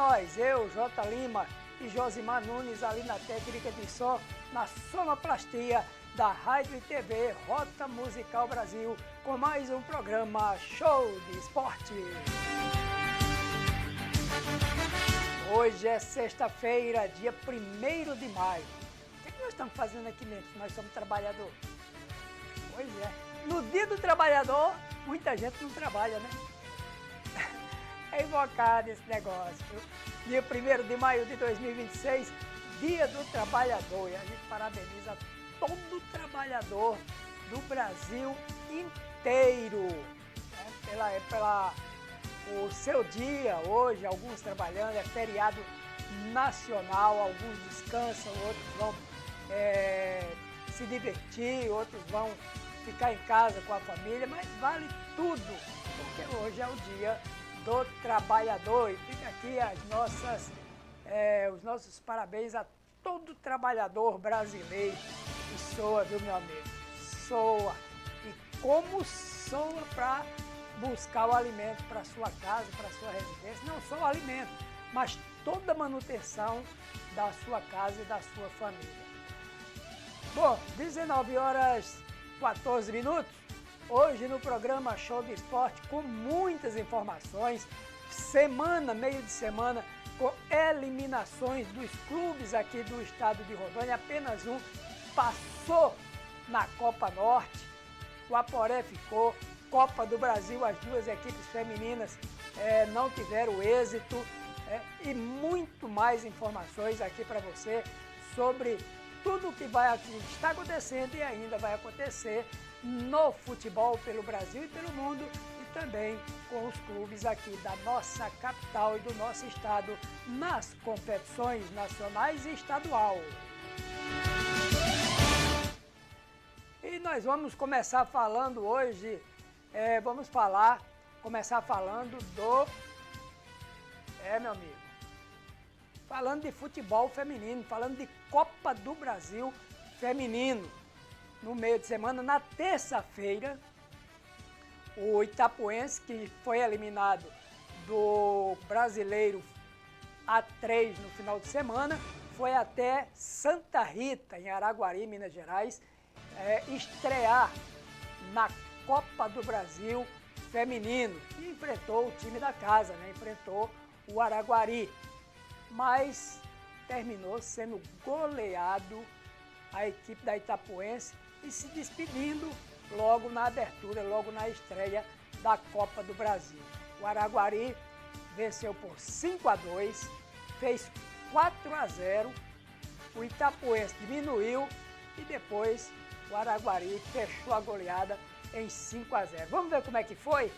nós, eu, J. Lima e Josimar Nunes ali na técnica de som, na sonoplastia da Rádio e TV Rota Musical Brasil, com mais um programa Show de Esporte. Hoje é sexta-feira, dia 1º de maio. O que nós estamos fazendo aqui mesmo? Nós somos trabalhadores. Pois é. No dia do trabalhador, muita gente não trabalha, né? É invocado esse negócio. Dia 1º de maio de 2026, dia do trabalhador. E a gente parabeniza todo trabalhador do Brasil inteiro. O seu dia hoje, alguns trabalhando, é feriado nacional, alguns descansam, outros vão se divertir, outros vão ficar em casa com a família, mas vale tudo, porque hoje é o dia do trabalhador. E fica aqui os nossos parabéns a todo trabalhador brasileiro. E soa, viu, meu amigo? Soa. E como soa para buscar o alimento para sua casa, para sua residência. Não só o alimento, mas toda a manutenção da sua casa e da sua família. Bom, 19h14. Hoje no programa Show de Esporte, com muitas informações, meio de semana, com eliminações dos clubes aqui do estado de Rondônia. Apenas um passou na Copa Norte, o Aporé ficou. Copa do Brasil, as duas equipes femininas não tiveram êxito, e muito mais informações aqui para você sobre tudo o que está acontecendo e ainda vai acontecer no futebol pelo Brasil e pelo mundo, e também com os clubes aqui da nossa capital e do nosso estado nas competições nacionais e estadual. E nós vamos começar falando hoje, começar falando meu amigo, falando de futebol feminino, falando de Copa do Brasil feminino. No meio de semana, na terça-feira, o Itapuense, que foi eliminado do Brasileiro A3 no final de semana, foi até Santa Rita, em Araguari, Minas Gerais, estrear na Copa do Brasil feminino, e enfrentou o time da casa, né? Enfrentou o Araguari, mas terminou sendo goleado a equipe da Itapuense e se despedindo logo na abertura, logo na estreia da Copa do Brasil. O Araguari venceu por 5-2, fez 4-0, o Itapuense diminuiu e depois o Araguari fechou a goleada em 5-0. Vamos ver como é que foi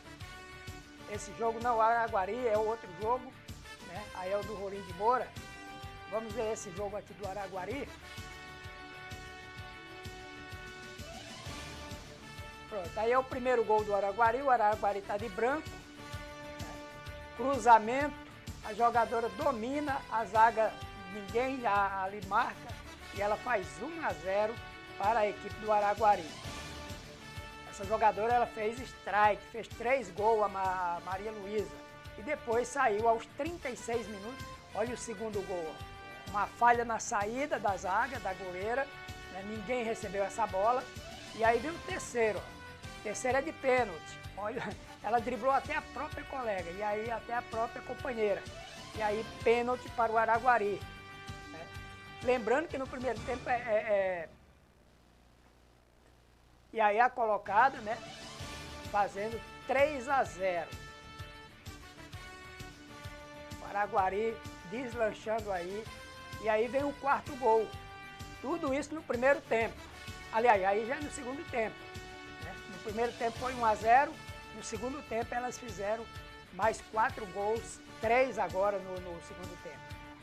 esse jogo. Não, o Araguari é outro jogo, né? Aí é o do Rolim de Moura. Vamos ver esse jogo aqui do Araguari. Pronto, aí é o primeiro gol do Araguari. O Araguari está de branco, cruzamento, a jogadora domina, a zaga ninguém ali marca, e ela faz 1-0 para a equipe do Araguari. Essa jogadora, ela fez strike, fez 3 gols, a Maria Luísa, e depois saiu aos 36 minutos. Olha o segundo gol, uma falha na saída da zaga, da goleira, né? Ninguém recebeu essa bola, e aí veio o terceiro, o terceiro é de pênalti. Olha, ela driblou até a própria colega, e aí até a própria companheira, e aí pênalti para o Araguari, né? Lembrando que no primeiro tempo e aí a colocada, né, fazendo 3-0. O Araguari deslanchando aí. E aí vem o quarto gol. Tudo isso no primeiro tempo. Aliás, aí já no segundo tempo, né? No primeiro tempo foi 1-0. No segundo tempo elas fizeram mais 4 gols, 3 agora no segundo tempo.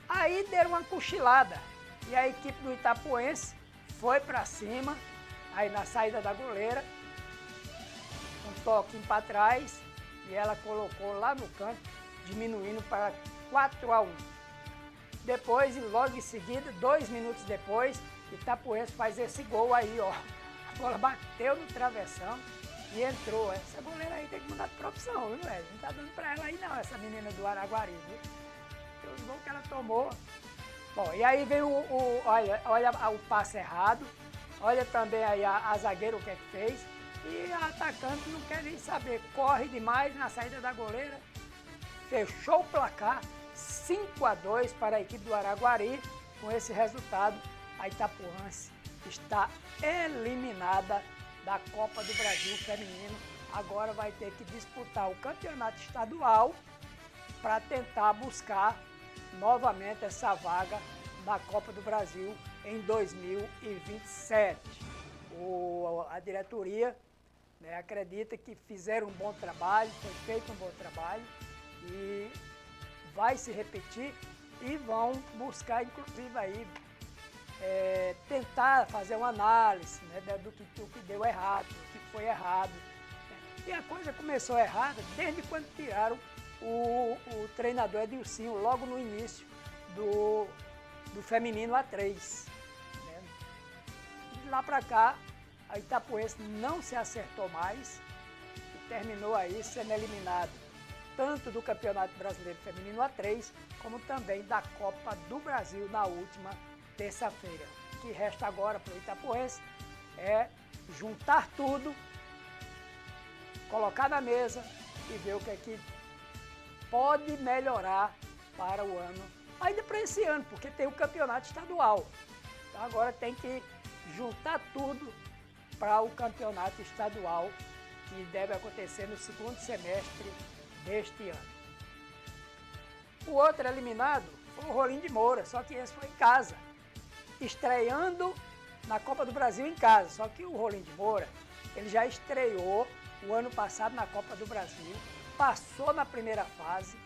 Aí deram uma cochilada. E a equipe do Itapuense foi para cima. Aí na saída da goleira, um toquinho para trás, e ela colocou lá no canto, diminuindo para 4-1. Depois, e logo em seguida, 2 minutos depois, Itapuense faz esse gol aí, ó. A bola bateu no travessão e entrou. Essa goleira aí tem que mudar de profissão, viu, velho? Não tá dando para ela aí não, essa menina do Araguari, viu? tomou. Bom, e aí vem olha o passe errado, olha também aí a zagueira o que é que fez, e a atacante não quer nem saber, corre demais na saída da goleira, fechou o placar, 5-2 para a equipe do Araguari. Com esse resultado, a Itapuense está eliminada da Copa do Brasil Feminino. Agora vai ter que disputar o campeonato estadual para tentar buscar novamente essa vaga na Copa do Brasil em 2027. A diretoria, né, acredita que fizeram um bom trabalho, foi feito um bom trabalho e vai se repetir e vão buscar, inclusive, aí, tentar fazer uma análise, né, do que deu errado, do que foi errado. E a coisa começou errada desde quando tiraram o treinador Edilcinho, logo no início do feminino A3. Né? De lá para cá, a Itapuense não se acertou mais e terminou aí sendo eliminado tanto do Campeonato Brasileiro Feminino A3, como também da Copa do Brasil na última terça-feira. O que resta agora para o Itapuense é juntar tudo, colocar na mesa e ver o que é que pode melhorar para o ano, ainda para esse ano, porque tem o campeonato estadual. Então agora tem que juntar tudo para o campeonato estadual, que deve acontecer no segundo semestre deste ano. O outro eliminado foi o Rolim de Moura, só que esse foi em casa, estreando na Copa do Brasil em casa. Só que o Rolim de Moura, ele já estreou o ano passado na Copa do Brasil, passou na primeira fase,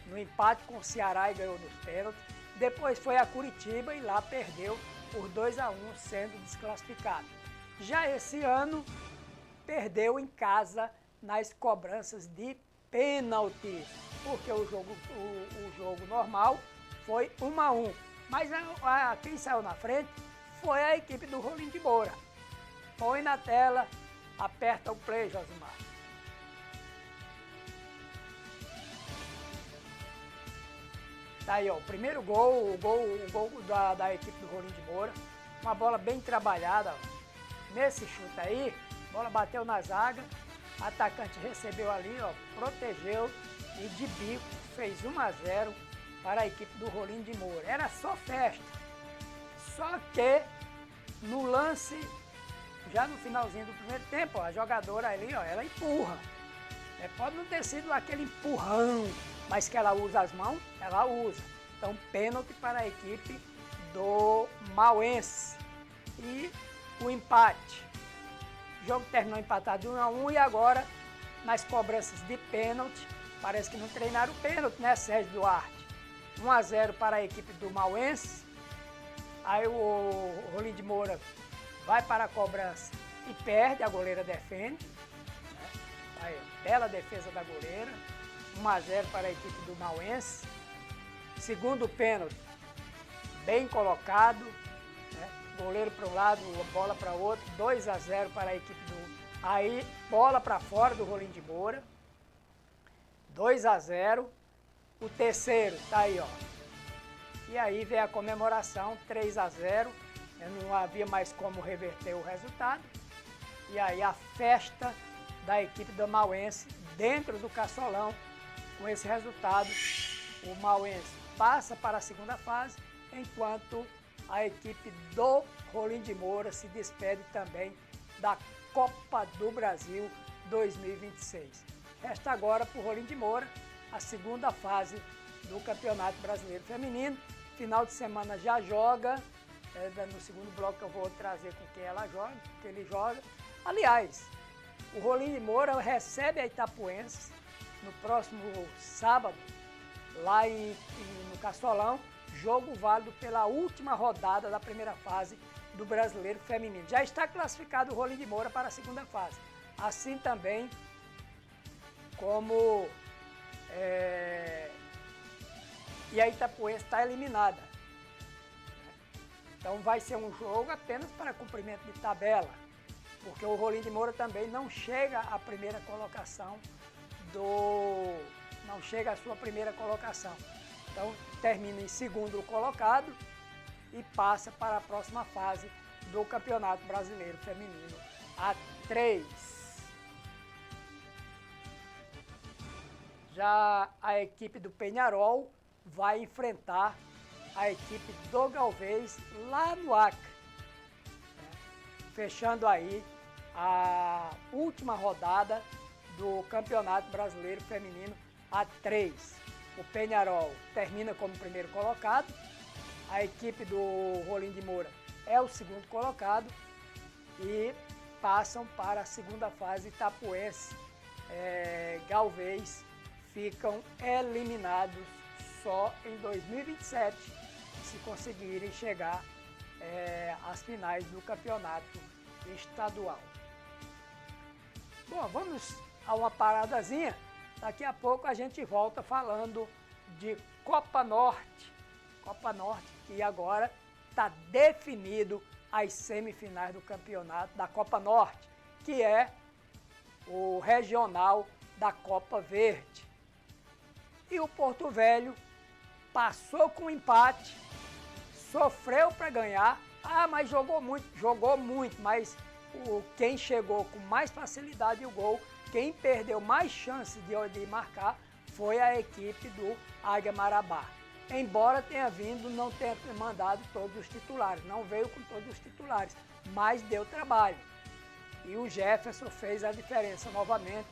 no empate com o Ceará e ganhou nos pênaltis. Depois foi a Curitiba e lá perdeu por 2-1, sendo desclassificado. Já esse ano, perdeu em casa nas cobranças de pênalti, porque o jogo normal foi 1-1. Mas quem saiu na frente foi a equipe do Rolim de Moura. Põe na tela, aperta o play, Josimar. Tá aí, ó, o primeiro gol, o gol da equipe do Rolim de Moura. Uma bola bem trabalhada, ó. Nesse chute aí, a bola bateu na zaga, o atacante recebeu ali, ó, protegeu e de bico fez 1-0 para a equipe do Rolim de Moura. Era só festa. Só que no lance, já no finalzinho do primeiro tempo, ó, a jogadora ali, ó, ela empurra. Pode não ter sido aquele empurrão, mas que ela usa as mãos, ela usa. Então, pênalti para a equipe do Mauense. E o empate. O jogo terminou empatado de 1-1 e agora, nas cobranças de pênalti, parece que não treinaram o pênalti, né, Sérgio Duarte? 1-0 para a equipe do Mauense. Aí o Rolim de Moura vai para a cobrança e perde, a goleira defende. Né? Aí, bela defesa da goleira. 1-0 para a equipe do Mauense. Segundo pênalti, bem colocado. Né? Goleiro para um lado, bola para o outro. 2-0 para a equipe do... Aí, bola para fora do Rolim de Moura. 2-0. O terceiro tá aí, ó. E aí vem a comemoração, 3-0. Não havia mais como reverter o resultado. E aí a festa da equipe do Mauense dentro do Caçolão. Com esse resultado, o Mauense passa para a segunda fase, enquanto a equipe do Rolim de Moura se despede também da Copa do Brasil 2026. Resta agora para o Rolim de Moura a segunda fase do Campeonato Brasileiro Feminino. Final de semana já joga, no segundo bloco que eu vou trazer com quem ela joga, que ele joga. Aliás, o Rolim de Moura recebe a Itapuense no próximo sábado, lá no Caçolão, jogo válido pela última rodada da primeira fase do Brasileiro Feminino. Já está classificado o Rolim de Moura para a segunda fase. Assim também como e a Itapuense está eliminada. Então vai ser um jogo apenas para cumprimento de tabela, porque o Rolim de Moura também não chega à primeira colocação não chega à sua primeira colocação. Então termina em segundo colocado e passa para a próxima fase do Campeonato Brasileiro Feminino A3. Já a equipe do Peñarol vai enfrentar a equipe do Galvez lá no Acre, fechando aí a última rodada do Campeonato Brasileiro Feminino A3. O Peñarol termina como primeiro colocado, a equipe do Rolim de Moura é o segundo colocado e passam para a segunda fase. Itapuense, Galvez ficam eliminados só em 2027, se conseguirem chegar às finais do campeonato estadual. Bom, vamos a uma paradazinha. Daqui a pouco a gente volta falando de Copa Norte. Copa Norte, que agora está definido as semifinais do campeonato da Copa Norte, que é o regional da Copa Verde. E o Porto Velho passou com empate, sofreu para ganhar. Mas jogou muito, mas quem chegou com mais facilidade o gol, quem perdeu mais chance de marcar foi a equipe do Águia Marabá. Embora tenha vindo, não tenha mandado todos os titulares, não veio com todos os titulares, mas deu trabalho. E o Jefferson fez a diferença novamente,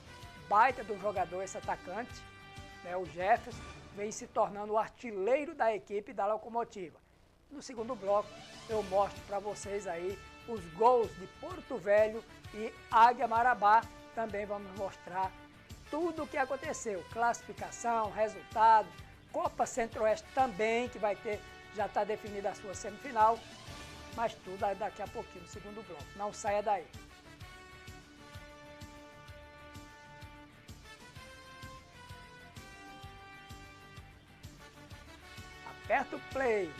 baita do jogador esse atacante, né? O Jefferson vem se tornando o artilheiro da equipe da Locomotiva. No segundo bloco eu mostro para vocês aí os gols de Porto Velho e Águia Marabá. Também vamos mostrar tudo o que aconteceu, classificação, resultados, Copa Centro-Oeste também, que vai ter, já está definida a sua semifinal, mas tudo daqui a pouquinho no segundo bloco. Não saia daí. Aperta o play.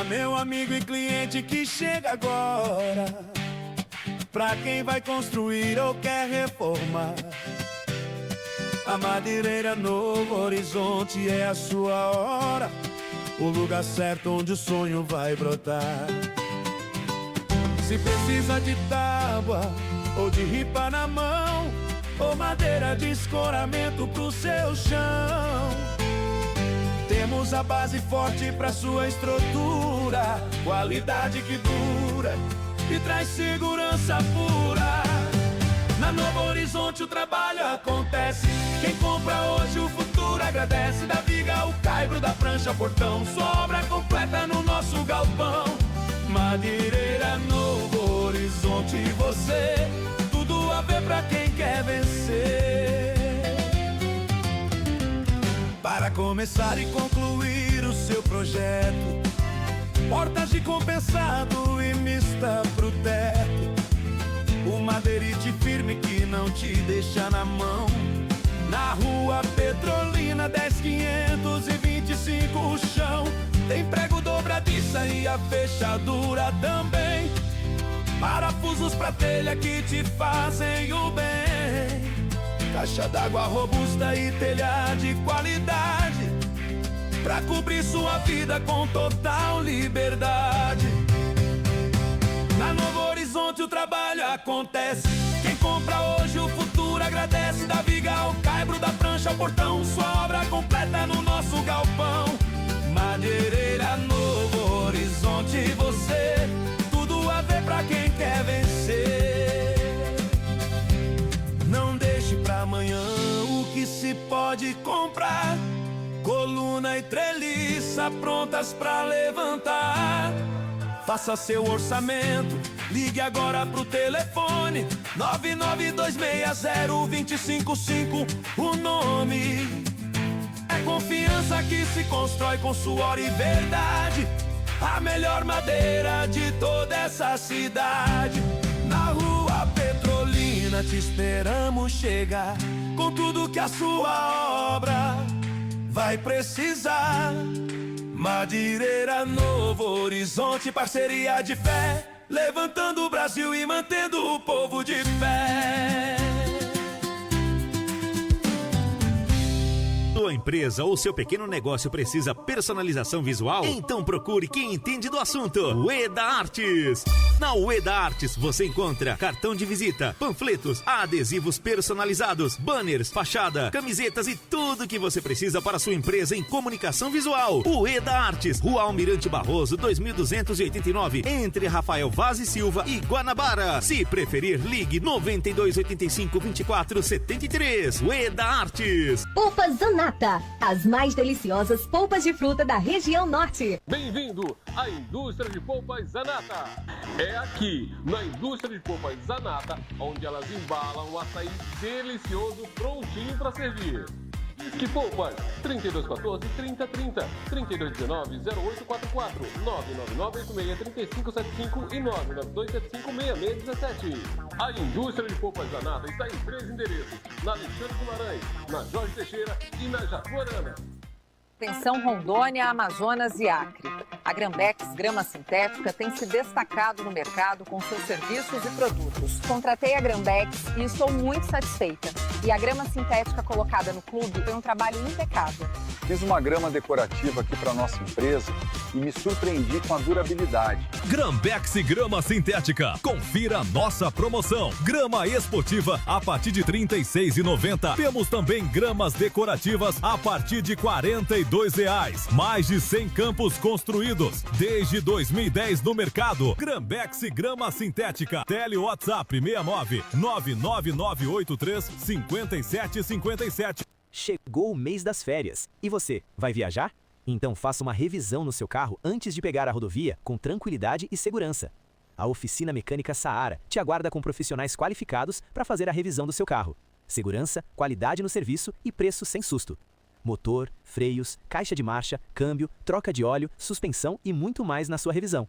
Meu amigo e cliente que chega agora, pra quem vai construir ou quer reformar, a Madeireira Novo Horizonte é a sua hora, o lugar certo onde o sonho vai brotar. Se precisa de tábua ou de ripa na mão, ou madeira de escoramento pro seu chão, temos a base forte pra sua estrutura, qualidade que dura e traz segurança pura. Na Novo Horizonte o trabalho acontece, quem compra hoje o futuro agradece. Da viga ao caibro, da prancha ao portão, sua obra completa no nosso galpão. Madeireira Novo Horizonte, você, tudo a ver pra quem quer vencer. Para começar e concluir o seu projeto, portas de compensado e mista pro teto, o madeirite firme que não te deixa na mão. Na Rua Petrolina 10.525 o chão tem prego dobradiça e a fechadura também, parafusos pra telha que te fazem o bem, caixa d'água robusta e telha de qualidade, pra cobrir sua vida com total liberdade. Na Novo Horizonte o trabalho acontece, quem compra hoje o futuro agradece. Da viga ao caibro, da prancha ao portão, sua obra completa no nosso galpão. Madeireira Novo Horizonte, você, tudo a ver pra quem quer vencer. Não deixe pra amanhã o que se pode comprar, coluna e treliça prontas pra levantar. Faça seu orçamento, ligue agora pro telefone 99260-255. O nome é confiança que se constrói com suor e verdade, a melhor madeira de toda essa cidade. Na Rua Petrolina te esperamos chegar, com tudo que a sua obra vai precisar. Madeireira Novo Horizonte, parceria de fé, levantando o Brasil e mantendo o povo de pé. Sua empresa ou seu pequeno negócio precisa personalização visual? Então procure quem entende do assunto. Ueda Artes. Na Ueda Artes você encontra cartão de visita, panfletos, adesivos personalizados, banners, fachada, camisetas e tudo que você precisa para sua empresa em comunicação visual. Ueda Artes, Rua Almirante Barroso, 2289, entre Rafael Vaz e Silva e Guanabara. Se preferir, ligue 9285-2473. Ueda Artes. Polpas Zanata, as mais deliciosas polpas de fruta da região norte. Bem-vindo à indústria de polpas Zanata. É aqui, na indústria de polpas Zanata, onde elas embalam o açaí delicioso prontinho para servir. Que polpas? 3214-3030, 3219-0844, 99986-3575 e 99275-6617. A indústria de polpas Zanata está em 3 endereços: na Alexandre Guimarães, na Jorge Teixeira e na Jaguarana. Atenção Rondônia, Amazonas e Acre. A Grambex Grama Sintética tem se destacado no mercado com seus serviços e produtos. Contratei a Grambex e estou muito satisfeita. E a grama sintética colocada no clube foi um trabalho impecável. Fiz uma grama decorativa aqui para nossa empresa e me surpreendi com a durabilidade. Grambex Grama Sintética. Confira nossa promoção. Grama esportiva a partir de R$ 36,90. Temos também gramas decorativas a partir de R$ 42,00. Mais de 100 campos construídos desde 2010 no mercado. Grambex Grama Sintética. Tele WhatsApp 69 99983 5757. Chegou o mês das férias. E você, vai viajar? Então faça uma revisão no seu carro antes de pegar a rodovia com tranquilidade e segurança. A Oficina Mecânica Saara te aguarda com profissionais qualificados para fazer a revisão do seu carro. Segurança, qualidade no serviço e preço sem susto. Motor, freios, caixa de marcha, câmbio, troca de óleo, suspensão e muito mais na sua revisão.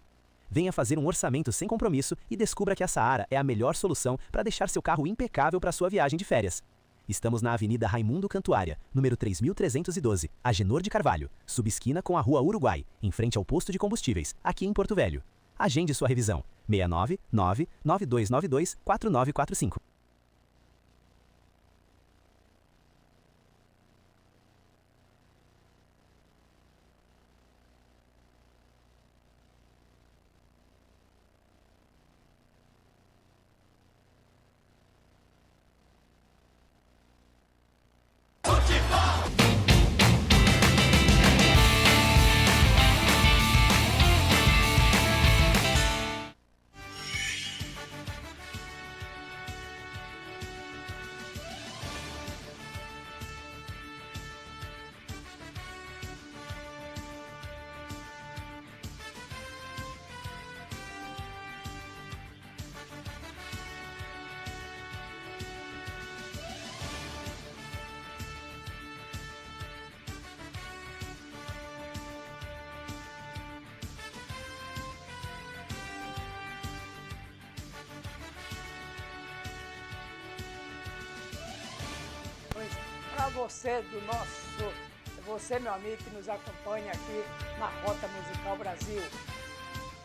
Venha fazer um orçamento sem compromisso e descubra que a Saara é a melhor solução para deixar seu carro impecável para sua viagem de férias. Estamos na Avenida Raimundo Cantuária, número 3312, Agenor de Carvalho, subesquina com a Rua Uruguai, em frente ao posto de combustíveis, aqui em Porto Velho. Agende sua revisão. 699-9292-4945. Para você, meu amigo, que nos acompanha aqui na Rota Musical Brasil.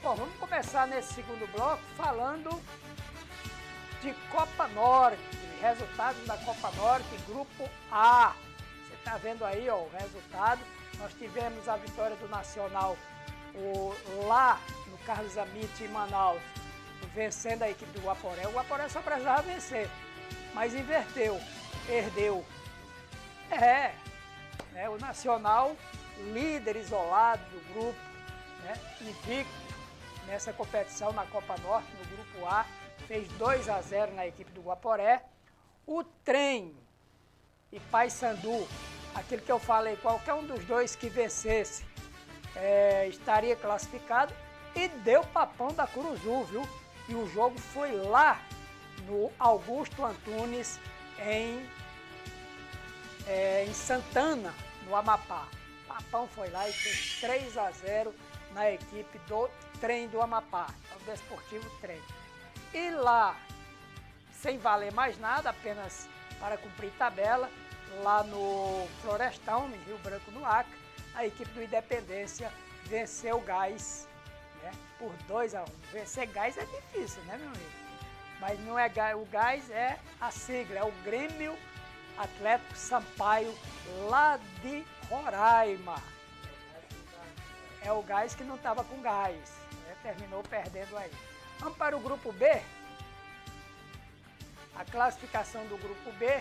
Bom, vamos começar nesse segundo bloco falando de Copa Norte, resultados da Copa Norte, Grupo A. Você está vendo aí, ó, o resultado. Nós tivemos a vitória do Nacional lá no Carlos Amit, em Manaus, vencendo a equipe do Guaporé. O Guaporé só precisava vencer, mas inverteu, perdeu. O Nacional, líder isolado do grupo, invicto nessa competição na Copa Norte, no Grupo A, fez 2-0 na equipe do Guaporé. O Trem e Paysandu, aquele que eu falei, qualquer um dos dois que vencesse estaria classificado, e deu papão da Curuzu, viu? E o jogo foi lá no Augusto Antunes, em Santana, no Amapá. Papão foi lá e fez 3-0 na equipe do Trem do Amapá, o Desportivo Trem. E lá, sem valer mais nada, apenas para cumprir tabela, lá no Florestão, em Rio Branco, no Acre, a equipe do Independência venceu o Gás, né, por 2-1. Vencer Gás é difícil, né, meu amigo? Mas não é Gás, o Gás é a sigla, é o Grêmio Atlético Sampaio, lá de Roraima. É o Gás que não estava com gás, né? Terminou perdendo aí. Vamos para o grupo B. A classificação do grupo B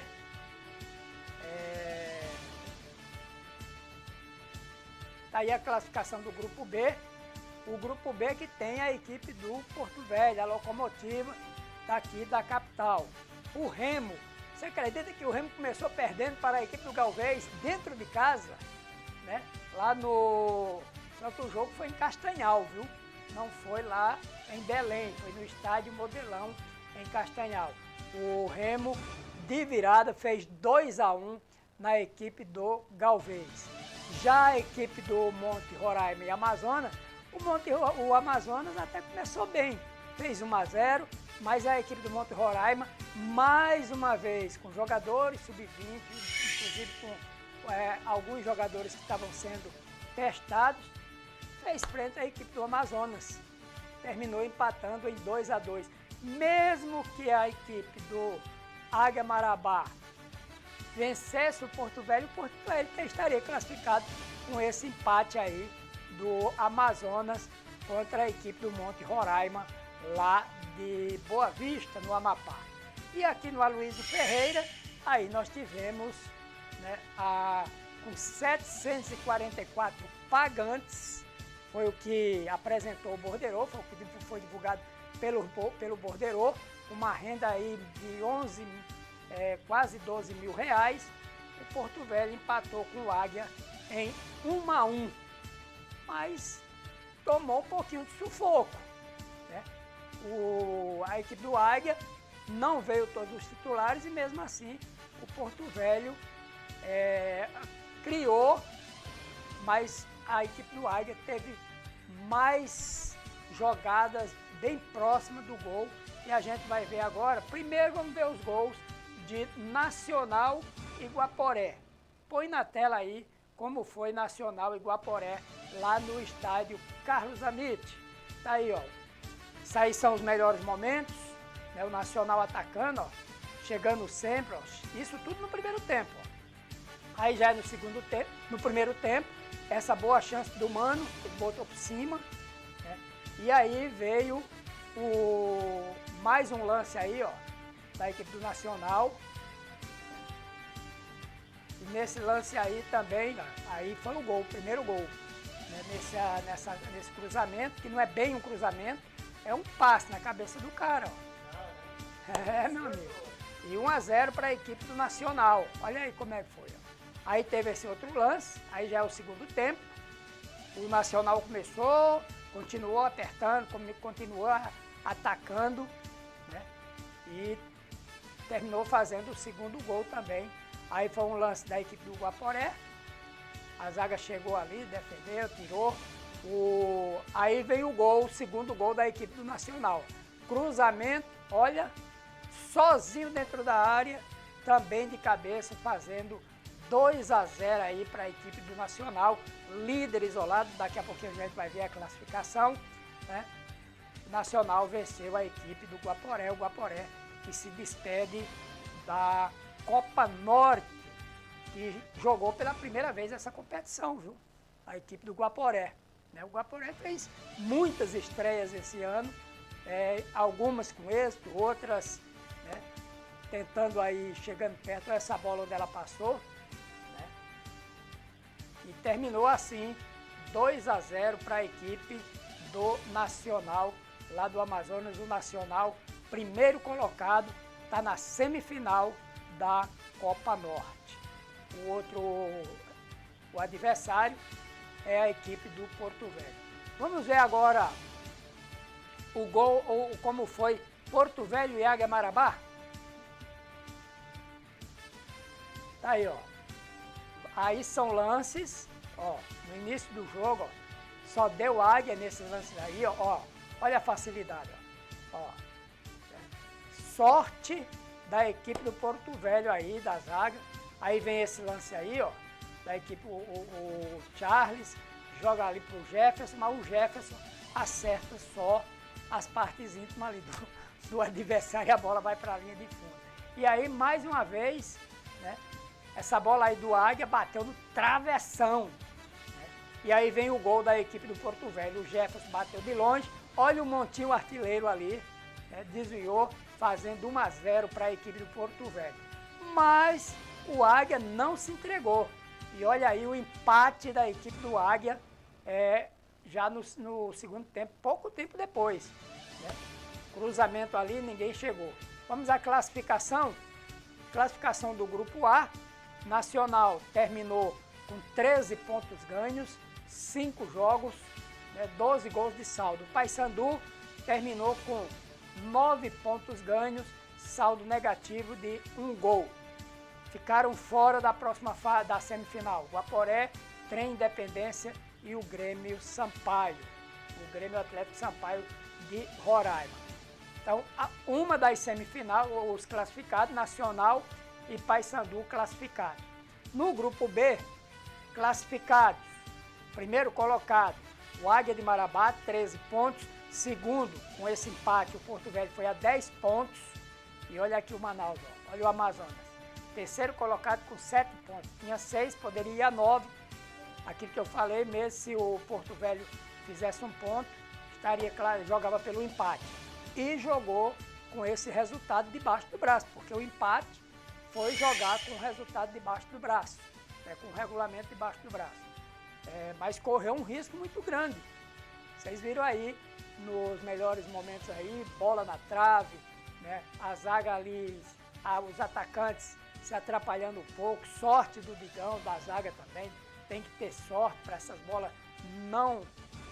tá aí a classificação do grupo B. O grupo B que tem a equipe do Porto Velho, a Locomotiva daqui da capital. O Remo, você acredita que o Remo começou perdendo para a equipe do Galvez dentro de casa, né? Lá no... Só que o jogo foi em Castanhal, viu? Não foi lá em Belém, foi no estádio Modelão, em Castanhal. O Remo, de virada, fez 2-1 na equipe do Galvez. Já a equipe do Monte Roraima e Amazonas, o Amazonas até começou bem, fez 1-0, mas a equipe do Monte Roraima, mais uma vez, com jogadores sub-20, inclusive com alguns jogadores que estavam sendo testados, fez frente à equipe do Amazonas. Terminou empatando em 2-2. Mesmo que a equipe do Águia Marabá vencesse o Porto Velho estaria classificado com esse empate aí do Amazonas contra a equipe do Monte Roraima, lá de Boa Vista, no Amapá. E aqui no Aloysio Ferreira, aí nós tivemos, né, com 744 pagantes, foi o que apresentou o borderô, foi o que foi divulgado pelo borderô, uma renda aí de quase 12 mil reais. O Porto Velho empatou com o Águia em 1-1, mas tomou um pouquinho de sufoco, né? A equipe do Águia não veio todos os titulares e mesmo assim o Porto Velho criou, mas a equipe do Águia teve mais jogadas bem próximas do gol e a gente vai ver agora. Primeiro vamos ver os gols de Nacional e Guaporé. Põe na tela aí como foi Nacional e Guaporé lá no estádio Carlos Amite. Tá aí, ó. Isso aí são os melhores momentos, né? O Nacional atacando, ó, chegando sempre, ó. Isso tudo no primeiro tempo, ó. Aí já é no segundo tempo, no primeiro tempo, essa boa chance do Mano, que botou por cima, né? E aí veio mais um lance aí, ó, da equipe do Nacional. E nesse lance aí também, aí foi o gol, o primeiro gol, né? Nesse cruzamento, que não é bem um cruzamento, é um passe na cabeça do cara, ó. É, meu amigo. E 1-0 para a equipe do Nacional. Olha aí como é que foi, ó. Aí teve esse outro lance, aí já é o segundo tempo. O Nacional continuou apertando, continuou atacando, né? E terminou fazendo o segundo gol também. Aí foi um lance da equipe do Guaporé. A zaga chegou ali, defendeu, tirou. Aí veio o segundo gol da equipe do Nacional. Cruzamento, olha, sozinho dentro da área, também de cabeça, fazendo 2-0 aí para a equipe do Nacional, líder isolado. Daqui a pouquinho a gente vai ver a classificação, né? O Nacional venceu a equipe do Guaporé, o Guaporé que se despede da Copa Norte, que jogou pela primeira vez essa competição, viu? A equipe do Guaporé, né? O Guaporé fez muitas estreias esse ano, algumas com êxito, outras, né, tentando aí, chegando perto, essa bola onde ela passou, e terminou assim, 2-0 para a equipe do Nacional, lá do Amazonas. O Nacional, primeiro colocado, está na semifinal da Copa Norte. O adversário é a equipe do Porto Velho. Vamos ver agora o gol, como foi Porto Velho e Águia Marabá. Tá aí, ó. Aí são lances, ó, no início do jogo, ó, só deu Águia nesses lances aí, ó, olha a facilidade, ó. Sorte da equipe do Porto Velho aí, da zaga, Aí vem esse lance aí, ó, da equipe, o Charles joga ali pro Jefferson, mas o Jefferson acerta só as partes íntimas ali do adversário e a bola vai para a linha de fundo. E aí, mais uma vez, né, essa bola aí do Águia bateu no travessão. Né, e aí vem o gol da equipe do Porto Velho. O Jefferson bateu de longe. Olha o Montinho artilheiro ali, né, desviou, fazendo 1-0 para a equipe do Porto Velho. Mas o Águia não se entregou. E olha aí o empate da equipe do Águia já no segundo tempo, pouco tempo depois. Né? Cruzamento ali, ninguém chegou. Vamos à classificação. Classificação do grupo A. Nacional terminou com 13 pontos ganhos, 5 jogos, 12 gols de saldo. O Paysandu terminou com 9 pontos ganhos, saldo negativo de 1 gol. Ficaram fora da próxima fase da semifinal. Guaporé, Trem Independência e o Grêmio Sampaio. O Grêmio Atlético Sampaio de Roraima. Então, uma das semifinais, os classificados, Nacional e Paysandu classificados. No grupo B, classificados, primeiro colocado, o Águia de Marabá, 13 pontos. Segundo, com esse empate, o Porto Velho foi a 10 pontos. E olha aqui o Manaus, ó, olha o Amazonas. Terceiro colocado com 7 pontos. Tinha 6, poderia ir a 9. Aquilo que eu falei, mesmo se o Porto Velho fizesse um ponto, estaria claro, jogava pelo empate. E jogou com esse resultado debaixo do braço, porque o empate foi jogar com o resultado debaixo do braço, com o regulamento debaixo do braço. Mas correu um risco muito grande. Vocês viram aí, nos melhores momentos aí, bola na trave, né? A zaga ali, os atacantes se atrapalhando um pouco, sorte do Digão, da zaga também, tem que ter sorte para essas bolas não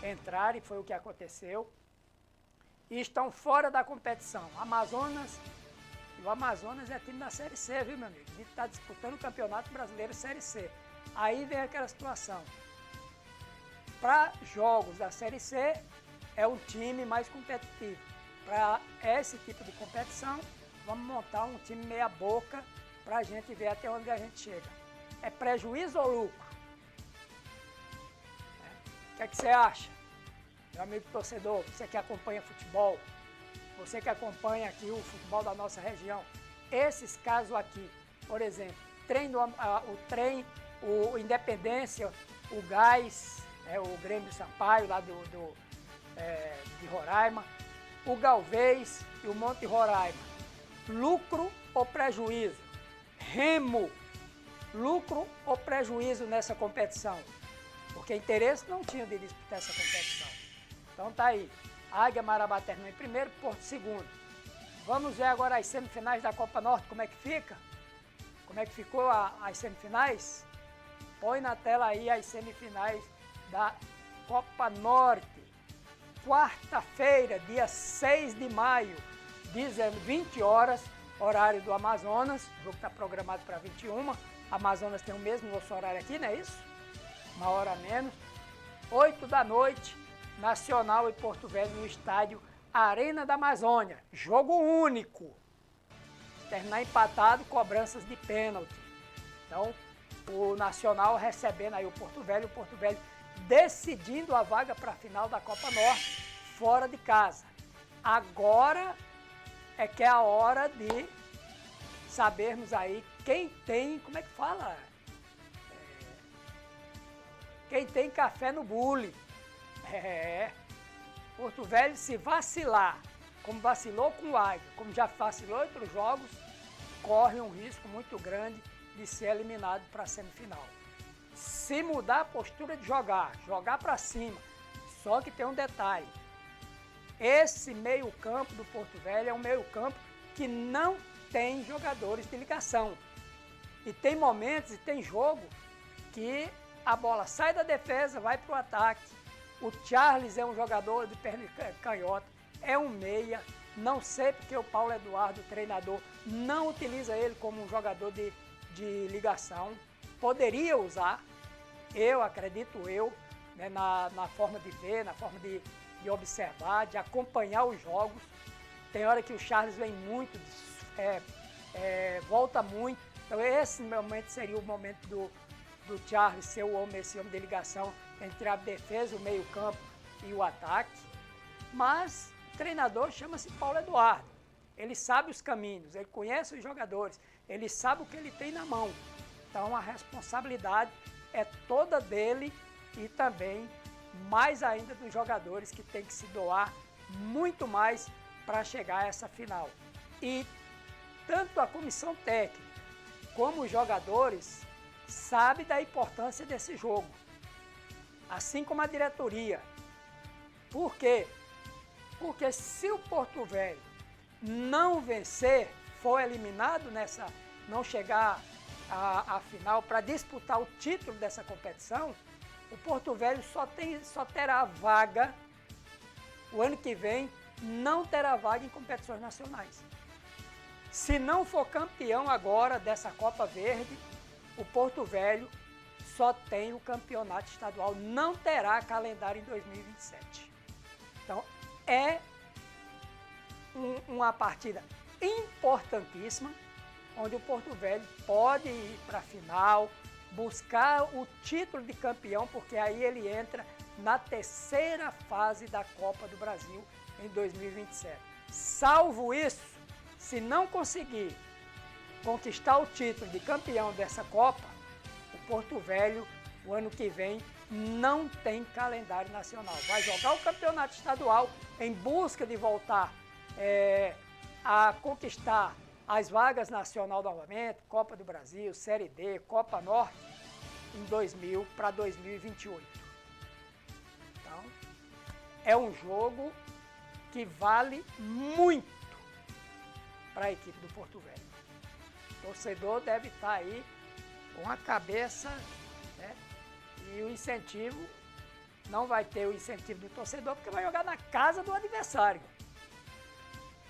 entrarem, foi o que aconteceu. E estão fora da competição. Amazonas, e o Amazonas é time da Série C, viu, meu amigo? A gente está disputando o Campeonato Brasileiro Série C. Aí vem aquela situação. Para jogos da Série C, é um time mais competitivo. Para esse tipo de competição, vamos montar um time meia boca para a gente ver até onde a gente chega. É prejuízo ou lucro? O que é que você acha? Meu amigo torcedor, você que acompanha futebol, você que acompanha aqui o futebol da nossa região, esses casos aqui, por exemplo, o Independência, o Gás, o Grêmio Sampaio lá de Roraima, o Galvez e o Monte Roraima. Lucro ou prejuízo? Remo, lucro ou prejuízo nessa competição? Porque interesse não tinha de disputar essa competição. Então tá aí, Águia Marabá terminou em primeiro, Porto segundo. Vamos ver agora as semifinais da Copa Norte, como é que fica? Como é que ficou as semifinais? Põe na tela aí as semifinais da Copa Norte. Quarta-feira, dia 6 de maio, 20 horas, horário do Amazonas. O jogo está programado para 21. Amazonas tem o mesmo nosso horário aqui, não é isso? Uma hora a menos. 8 da noite, Nacional e Porto Velho no estádio Arena da Amazônia. Jogo único. Terminar empatado, cobranças de pênalti. Então, o Nacional recebendo aí o Porto Velho decidindo a vaga para a final da Copa Norte, fora de casa. Agora é que é a hora de sabermos aí quem tem, como é que fala? Quem tem café no bule. Porto Velho, se vacilar, como vacilou com o Águia, como já vacilou em outros jogos, corre um risco muito grande de ser eliminado para a semifinal. Se mudar a postura de jogar para cima, só que tem um detalhe, esse meio-campo do Porto Velho é um meio-campo que não tem jogadores de ligação. E tem momentos e tem jogo que a bola sai da defesa, vai para o ataque. O Charles é um jogador de perna canhota, é um meia. Não sei porque o Paulo Eduardo, o treinador, não utiliza ele como um jogador de ligação. Poderia usar, acredito eu, né, na forma de ver, na forma de observar, de acompanhar os jogos. Tem hora que o Charles vem muito, volta muito, Então esse momento seria o momento do Charles ser esse homem de ligação entre a defesa, o meio-campo e o ataque. Mas o treinador chama-se Paulo Eduardo. Ele sabe os caminhos, ele conhece os jogadores, ele sabe o que ele tem na mão. Então a responsabilidade é toda dele e também mais ainda dos jogadores que tem que se doar muito mais para chegar a essa final. E tanto a comissão técnica como os jogadores sabem da importância desse jogo, assim como a diretoria. Por quê? Porque se o Porto Velho não vencer, for eliminado não chegar à final para disputar o título dessa competição, o Porto Velho só terá vaga o ano que vem, não terá vaga em competições nacionais. Se não for campeão agora dessa Copa Verde, o Porto Velho só tem o campeonato estadual, não terá calendário em 2027. Então, é uma partida importantíssima, onde o Porto Velho pode ir para a final, buscar o título de campeão, porque aí ele entra na terceira fase da Copa do Brasil em 2027. Salvo isso, se não conseguir conquistar o título de campeão dessa Copa, o Porto Velho, o ano que vem, não tem calendário nacional. Vai jogar o campeonato estadual em busca de voltar a conquistar as vagas nacional novamente, Copa do Brasil, Série D, Copa Norte, em 2000 para 2028. Então, é um jogo que vale muito para a equipe do Porto Velho. O torcedor deve estar aí com a cabeça, né? E o incentivo, não vai ter o incentivo do torcedor, porque vai jogar na casa do adversário.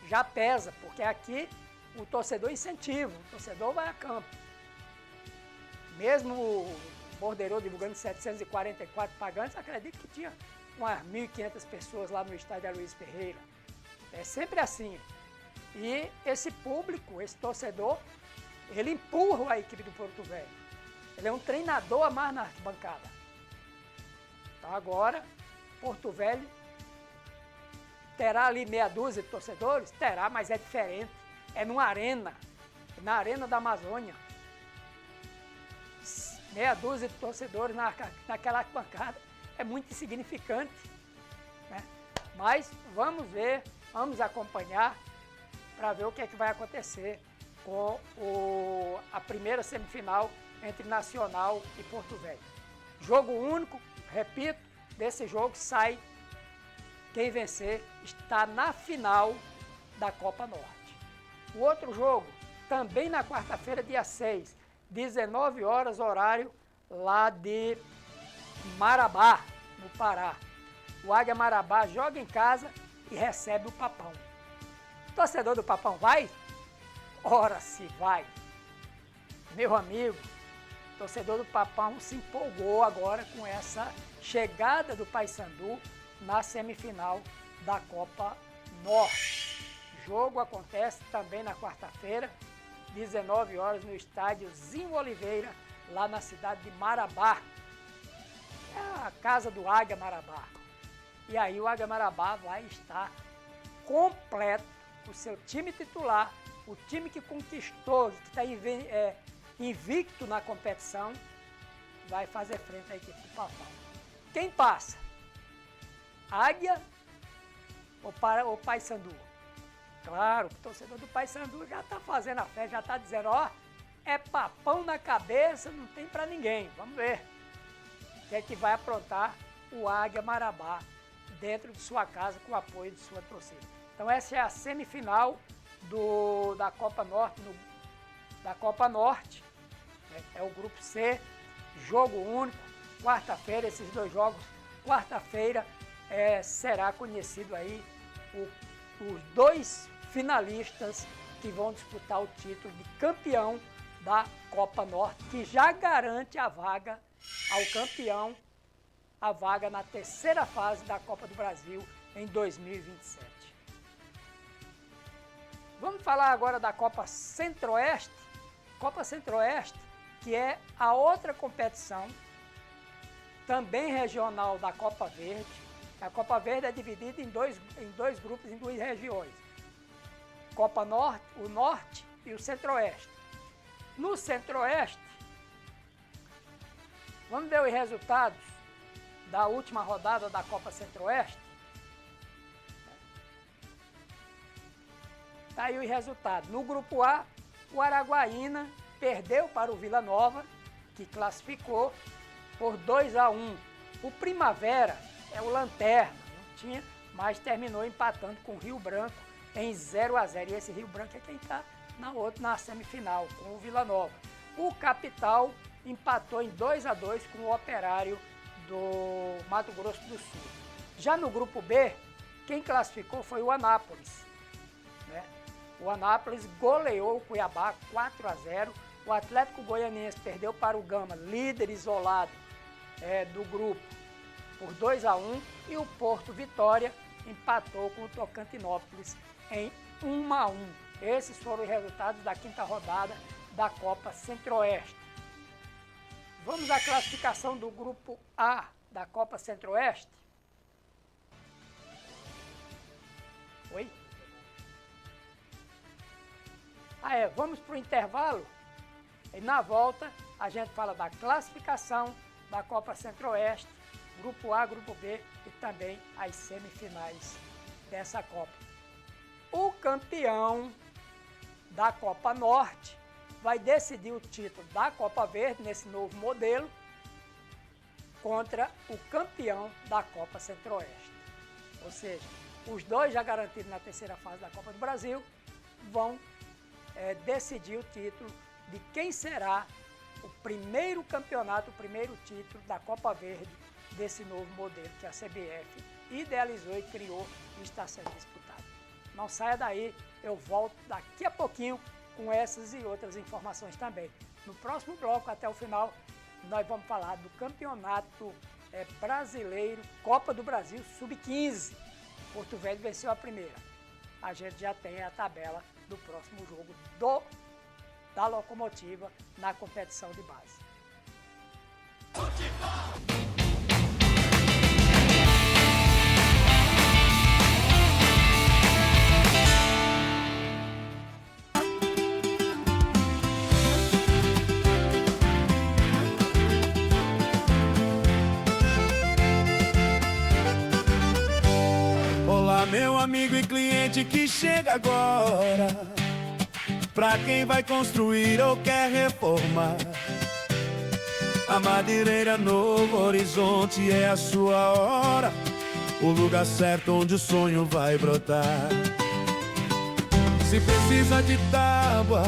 Já pesa, porque aqui o torcedor incentiva, o torcedor vai a campo. Mesmo o Bordeiro divulgando 744 pagantes, acredito que tinha umas 1.500 pessoas lá no estádio Aloysio Ferreira. É sempre assim. E esse público, esse torcedor, ele empurra a equipe do Porto Velho. Ele é um treinador a mais na arquibancada. Então agora, Porto Velho terá ali meia dúzia de torcedores? Terá, mas é diferente. É numa arena, na Arena da Amazônia. Meia dúzia de torcedores naquela arquibancada é muito insignificante, né? Mas vamos ver, vamos acompanhar para ver o que é que vai acontecer com a primeira semifinal entre Nacional e Porto Velho. Jogo único, repito, desse jogo sai quem vencer, está na final da Copa Norte. O outro jogo, também na quarta-feira, dia 6, 19 horas, horário lá de Marabá, no Pará. O Águia Marabá joga em casa e recebe o Papão. O torcedor do Papão vai? Ora se vai. Meu amigo, o torcedor do Papão se empolgou agora com essa chegada do Paysandu na semifinal da Copa Norte. O jogo acontece também na quarta-feira, 19 horas, no estádio Zinho Oliveira, lá na cidade de Marabá. É a casa do Águia Marabá. E aí o Águia Marabá vai estar completo, o seu time titular, o time que conquistou, que está invicto na competição, vai fazer frente à equipe do Papão. Quem passa? Águia ou Paysandu? Claro, o torcedor do Paysandu já está fazendo a festa, já está dizendo, ó, é Papão na cabeça, não tem para ninguém. Vamos ver o que é que vai aprontar o Águia Marabá dentro de sua casa com o apoio de sua torcida. Então essa é a semifinal da Copa Norte, né? É o grupo C, jogo único, quarta-feira, esses dois jogos, quarta-feira será conhecido aí os dois finalistas que vão disputar o título de campeão da Copa Norte, que já garante a vaga ao campeão, a vaga na terceira fase da Copa do Brasil em 2027. Vamos falar agora da Copa Centro-Oeste, Copa Centro-Oeste, que é a outra competição, também regional da Copa Verde. A Copa Verde é dividida em dois grupos, em duas regiões. Copa Norte, o Norte e o Centro-Oeste. No Centro-Oeste, vamos ver os resultados da última rodada da Copa Centro-Oeste. Está aí os resultados. No grupo A, o Araguaína perdeu para o Vila Nova, que classificou por 2-1. O Primavera é o lanterna, não tinha, mas terminou empatando com o Rio Branco em 0-0. E esse Rio Branco é quem está na semifinal, com o Vila Nova. O Capital empatou em 2-2 com o Operário do Mato Grosso do Sul. Já no grupo B, quem classificou foi o Anápolis, né? O Anápolis goleou o Cuiabá 4-0. O Atlético Goianiense perdeu para o Gama, líder isolado do grupo, por 2-1. E o Porto Vitória empatou com o Tocantinópolis em 1-1. Esses foram os resultados da quinta rodada da Copa Centro-Oeste. Vamos à classificação do grupo A da Copa Centro-Oeste. Oi? Vamos para o intervalo e na volta a gente fala da classificação da Copa Centro-Oeste, grupo A, grupo B e também as semifinais dessa Copa. O campeão da Copa Norte vai decidir o título da Copa Verde nesse novo modelo contra o campeão da Copa Centro-Oeste. Ou seja, os dois já garantidos na terceira fase da Copa do Brasil vão decidir o título de quem será o primeiro campeonato, o primeiro título da Copa Verde desse novo modelo que a CBF idealizou e criou e está sendo disputado. Não saia daí, eu volto daqui a pouquinho com essas e outras informações também. No próximo bloco, até o final, nós vamos falar do Campeonato Brasileiro, Copa do Brasil Sub-15. Porto Velho venceu a primeira. A gente já tem a tabela do próximo jogo da Locomotiva na competição de base. Olá, meu amigo e cliente que chega agora. Pra quem vai construir ou quer reformar, a Madeireira Novo Horizonte é a sua hora, o lugar certo onde o sonho vai brotar. Se precisa de tábua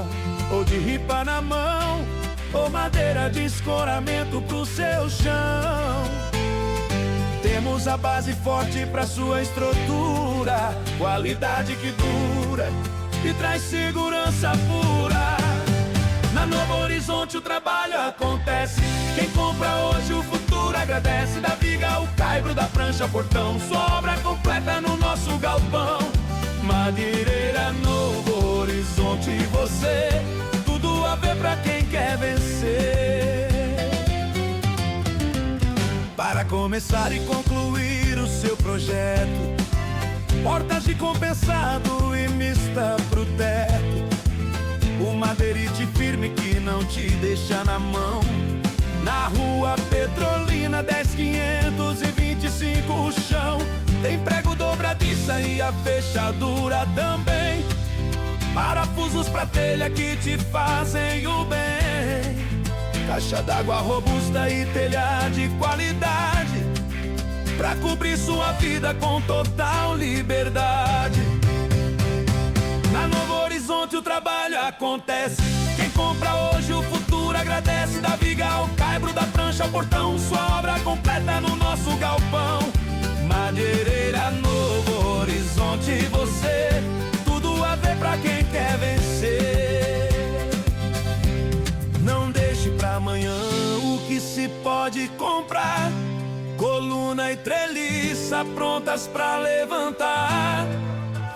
ou de ripa na mão, ou madeira de escoramento pro seu chão, temos a base forte pra sua estrutura, qualidade que dura e traz segurança pura. Na Novo Horizonte o trabalho acontece, quem compra hoje o futuro agradece. Da viga ao caibro, da prancha ao portão, sua obra completa no nosso galpão. Madeireira Novo Horizonte, você, tudo a ver pra quem quer vencer. Para começar e concluir o seu projeto, portas de compensado e mista pro teto, o madeirite firme que não te deixa na mão. Na Rua Petrolina 10.525 o chão tem prego dobradiça e a fechadura também, parafusos pra telha que te fazem o bem, caixa d'água robusta e telha de qualidade pra cobrir sua vida com total liberdade. Na Novo Horizonte o trabalho acontece, quem compra hoje o futuro agradece. Da viga ao caibro, da prancha ao portão, sua obra completa no nosso galpão. Madeireira Novo Horizonte, você, tudo a ver pra quem quer vencer. Não deixe pra amanhã o que se pode comprar, coluna e treliça prontas pra levantar.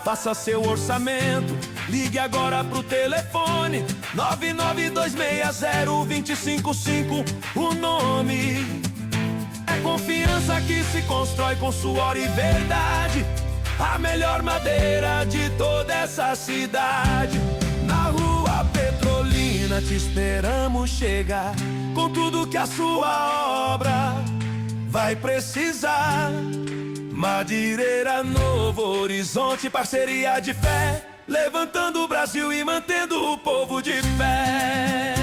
Faça seu orçamento, ligue agora pro telefone 99260-255, o nome. É confiança que se constrói com suor e verdade. A melhor madeira de toda essa cidade. Na Rua Petrolina te esperamos chegar, com tudo que a sua obra vai precisar. Madeireira Novo Horizonte, parceria de fé, levantando o Brasil e mantendo o povo de pé.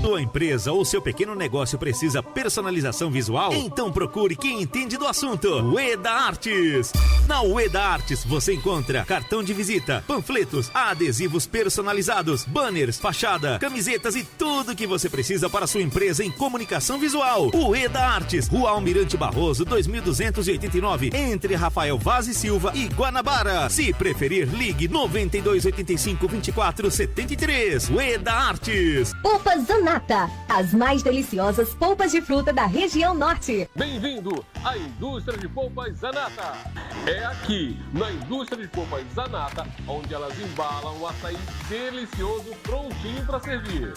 Sua empresa ou seu pequeno negócio precisa personalização visual? Então procure quem entende do assunto. Ueda Artes. Na Ueda Artes você encontra cartão de visita, panfletos, adesivos personalizados, banners, fachada, camisetas e tudo que você precisa para sua empresa em comunicação visual. Ueda Artes, Rua Almirante Barroso, 2289, entre Rafael Vaz e Silva e Guanabara. Se preferir, ligue 9285-2473. Ueda Artes. Polpas Zanata, as mais deliciosas polpas de fruta da região norte. Bem-vindo à indústria de polpas Zanata. É aqui, na indústria de polpas Zanata, onde elas embalam o açaí delicioso prontinho para servir.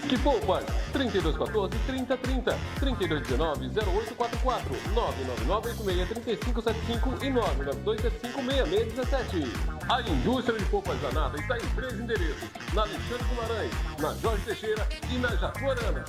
Que Polpas, 3214-3030, 3219-0844, 999-86-3575 e 992-756617. A indústria de polpas Zanata está em 3 endereços, na Alexandre Guimarães, na Jorge Teixeira e na Jaguarana.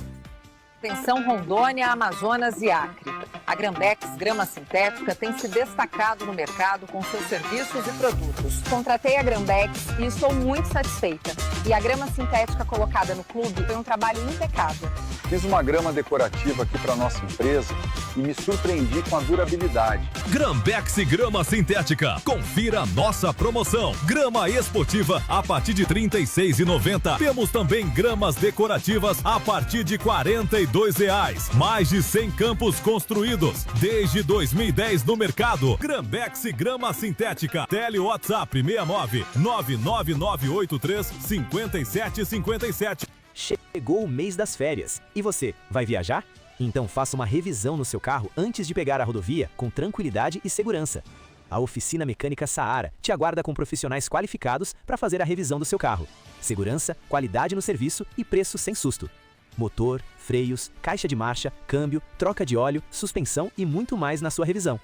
Atenção Rondônia, Amazonas e Acre. A Grambex Grama Sintética tem se destacado no mercado com seus serviços e produtos. Contratei a Grambex e estou muito satisfeita. E a grama sintética colocada no clube foi um trabalho impecável. Fiz uma grama decorativa aqui para nossa empresa e me surpreendi com a durabilidade. Grambex Grama Sintética. Confira nossa promoção. Grama esportiva a partir de R$ 36,90. Temos também gramas decorativas a partir de R$ 42,00. Mais de 100 campos construídos desde 2010 no mercado. Grambex Grama Sintética. Tele WhatsApp 69 99983 5757. Chegou o mês das férias. E você, vai viajar? Então faça uma revisão no seu carro antes de pegar a rodovia com tranquilidade e segurança. A Oficina Mecânica Saara te aguarda com profissionais qualificados para fazer a revisão do seu carro. Segurança, qualidade no serviço e preço sem susto. Motor, freios, caixa de marcha, câmbio, troca de óleo, suspensão e muito mais na sua revisão.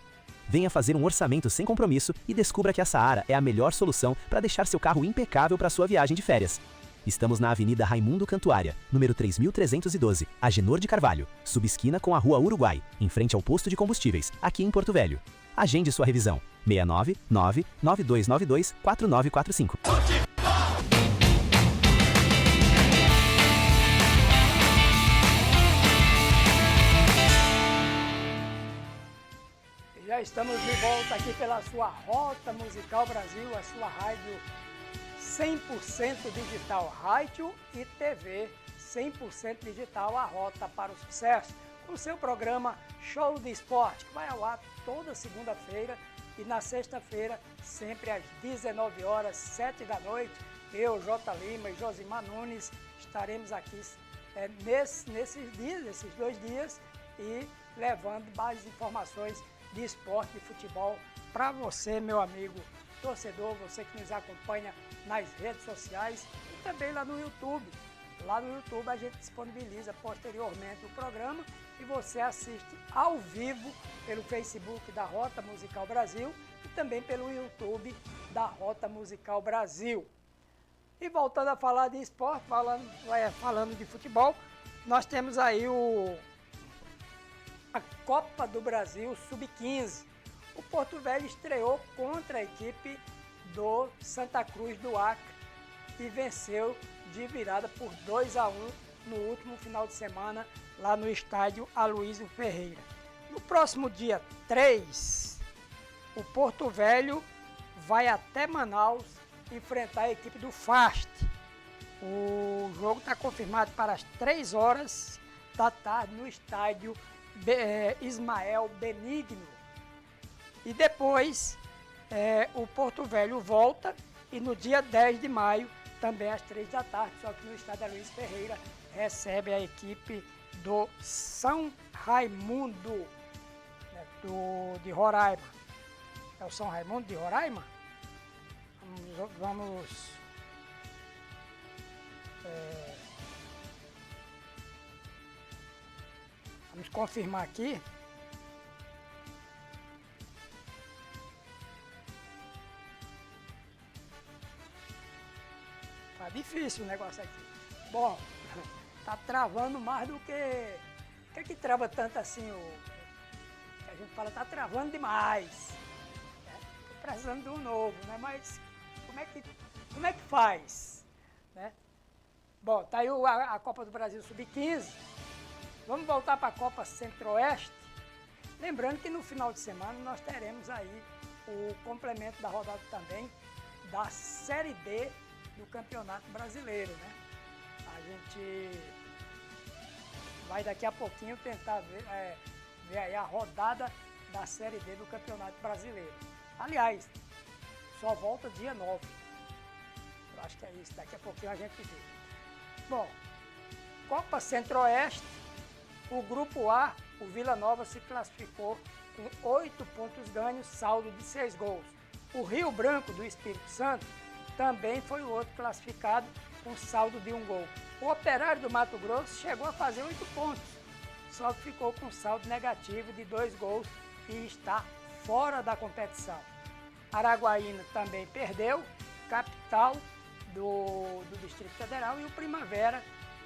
Venha fazer um orçamento sem compromisso e descubra que a Saara é a melhor solução para deixar seu carro impecável para sua viagem de férias. Estamos na Avenida Raimundo Cantuária, número 3312, Agenor de Carvalho, subesquina com a Rua Uruguai, em frente ao posto de combustíveis, aqui em Porto Velho. Agende sua revisão. 699-9292-4945. Já estamos de volta aqui pela sua Rota Musical Brasil, a sua rádio 100% digital, rádio e TV 100% digital, a Rota para o Sucesso. O seu programa Show de Esporte, que vai ao ar toda segunda-feira e na sexta-feira, sempre às 19 horas, 7 da noite. Eu, J. Lima e Josimar Nunes estaremos aqui nesses 2 dias e levando mais informações de esporte, de futebol para você, meu amigo torcedor, você que nos acompanha nas redes sociais e também lá no YouTube. Lá no YouTube a gente disponibiliza posteriormente o programa e você assiste ao vivo pelo Facebook da Rota Musical Brasil e também pelo YouTube da Rota Musical Brasil. E voltando a falar de esporte, falando de futebol, nós temos aí a Copa do Brasil Sub-15. O Porto Velho estreou contra a equipe do Santa Cruz do Acre e venceu de virada por 2-1 no último final de semana lá no estádio Aloísio Ferreira. No próximo dia 3, o Porto Velho vai até Manaus enfrentar a equipe do FAST. O jogo está confirmado para as 3 horas da tarde no estádio Ismael Benigno. E depois o Porto Velho volta e no dia 10 de maio, também às 3 da tarde, só que no estádio Aloísio Ferreira, recebe a equipe do São Raimundo, né, de Roraima. É o São Raimundo de Roraima? Vamos confirmar aqui. Tá difícil o negócio aqui. Bom, tá travando mais do que... O que trava tanto assim? A gente fala, tá travando demais. Tô precisando de um novo, né? Mas como é que faz? Né? Bom, tá aí a Copa do Brasil Sub-15. Vamos voltar para a Copa Centro-Oeste. Lembrando que no final de semana nós teremos aí o complemento da rodada também da Série D do Campeonato Brasileiro, né? A gente vai daqui a pouquinho tentar ver aí a rodada da Série D do Campeonato Brasileiro. Aliás, só volta dia 9. Eu acho que é isso, daqui a pouquinho a gente vê. Bom, Copa Centro-Oeste, o Grupo A, o Vila Nova se classificou com 8 pontos ganhos, saldo de 6 gols. O Rio Branco do Espírito Santo também foi o outro classificado com saldo de 1 gol. O Operário do Mato Grosso chegou a fazer 8 pontos, só que ficou com saldo negativo de 2 gols e está fora da competição. Araguaína também perdeu, capital do Distrito Federal, e o Primavera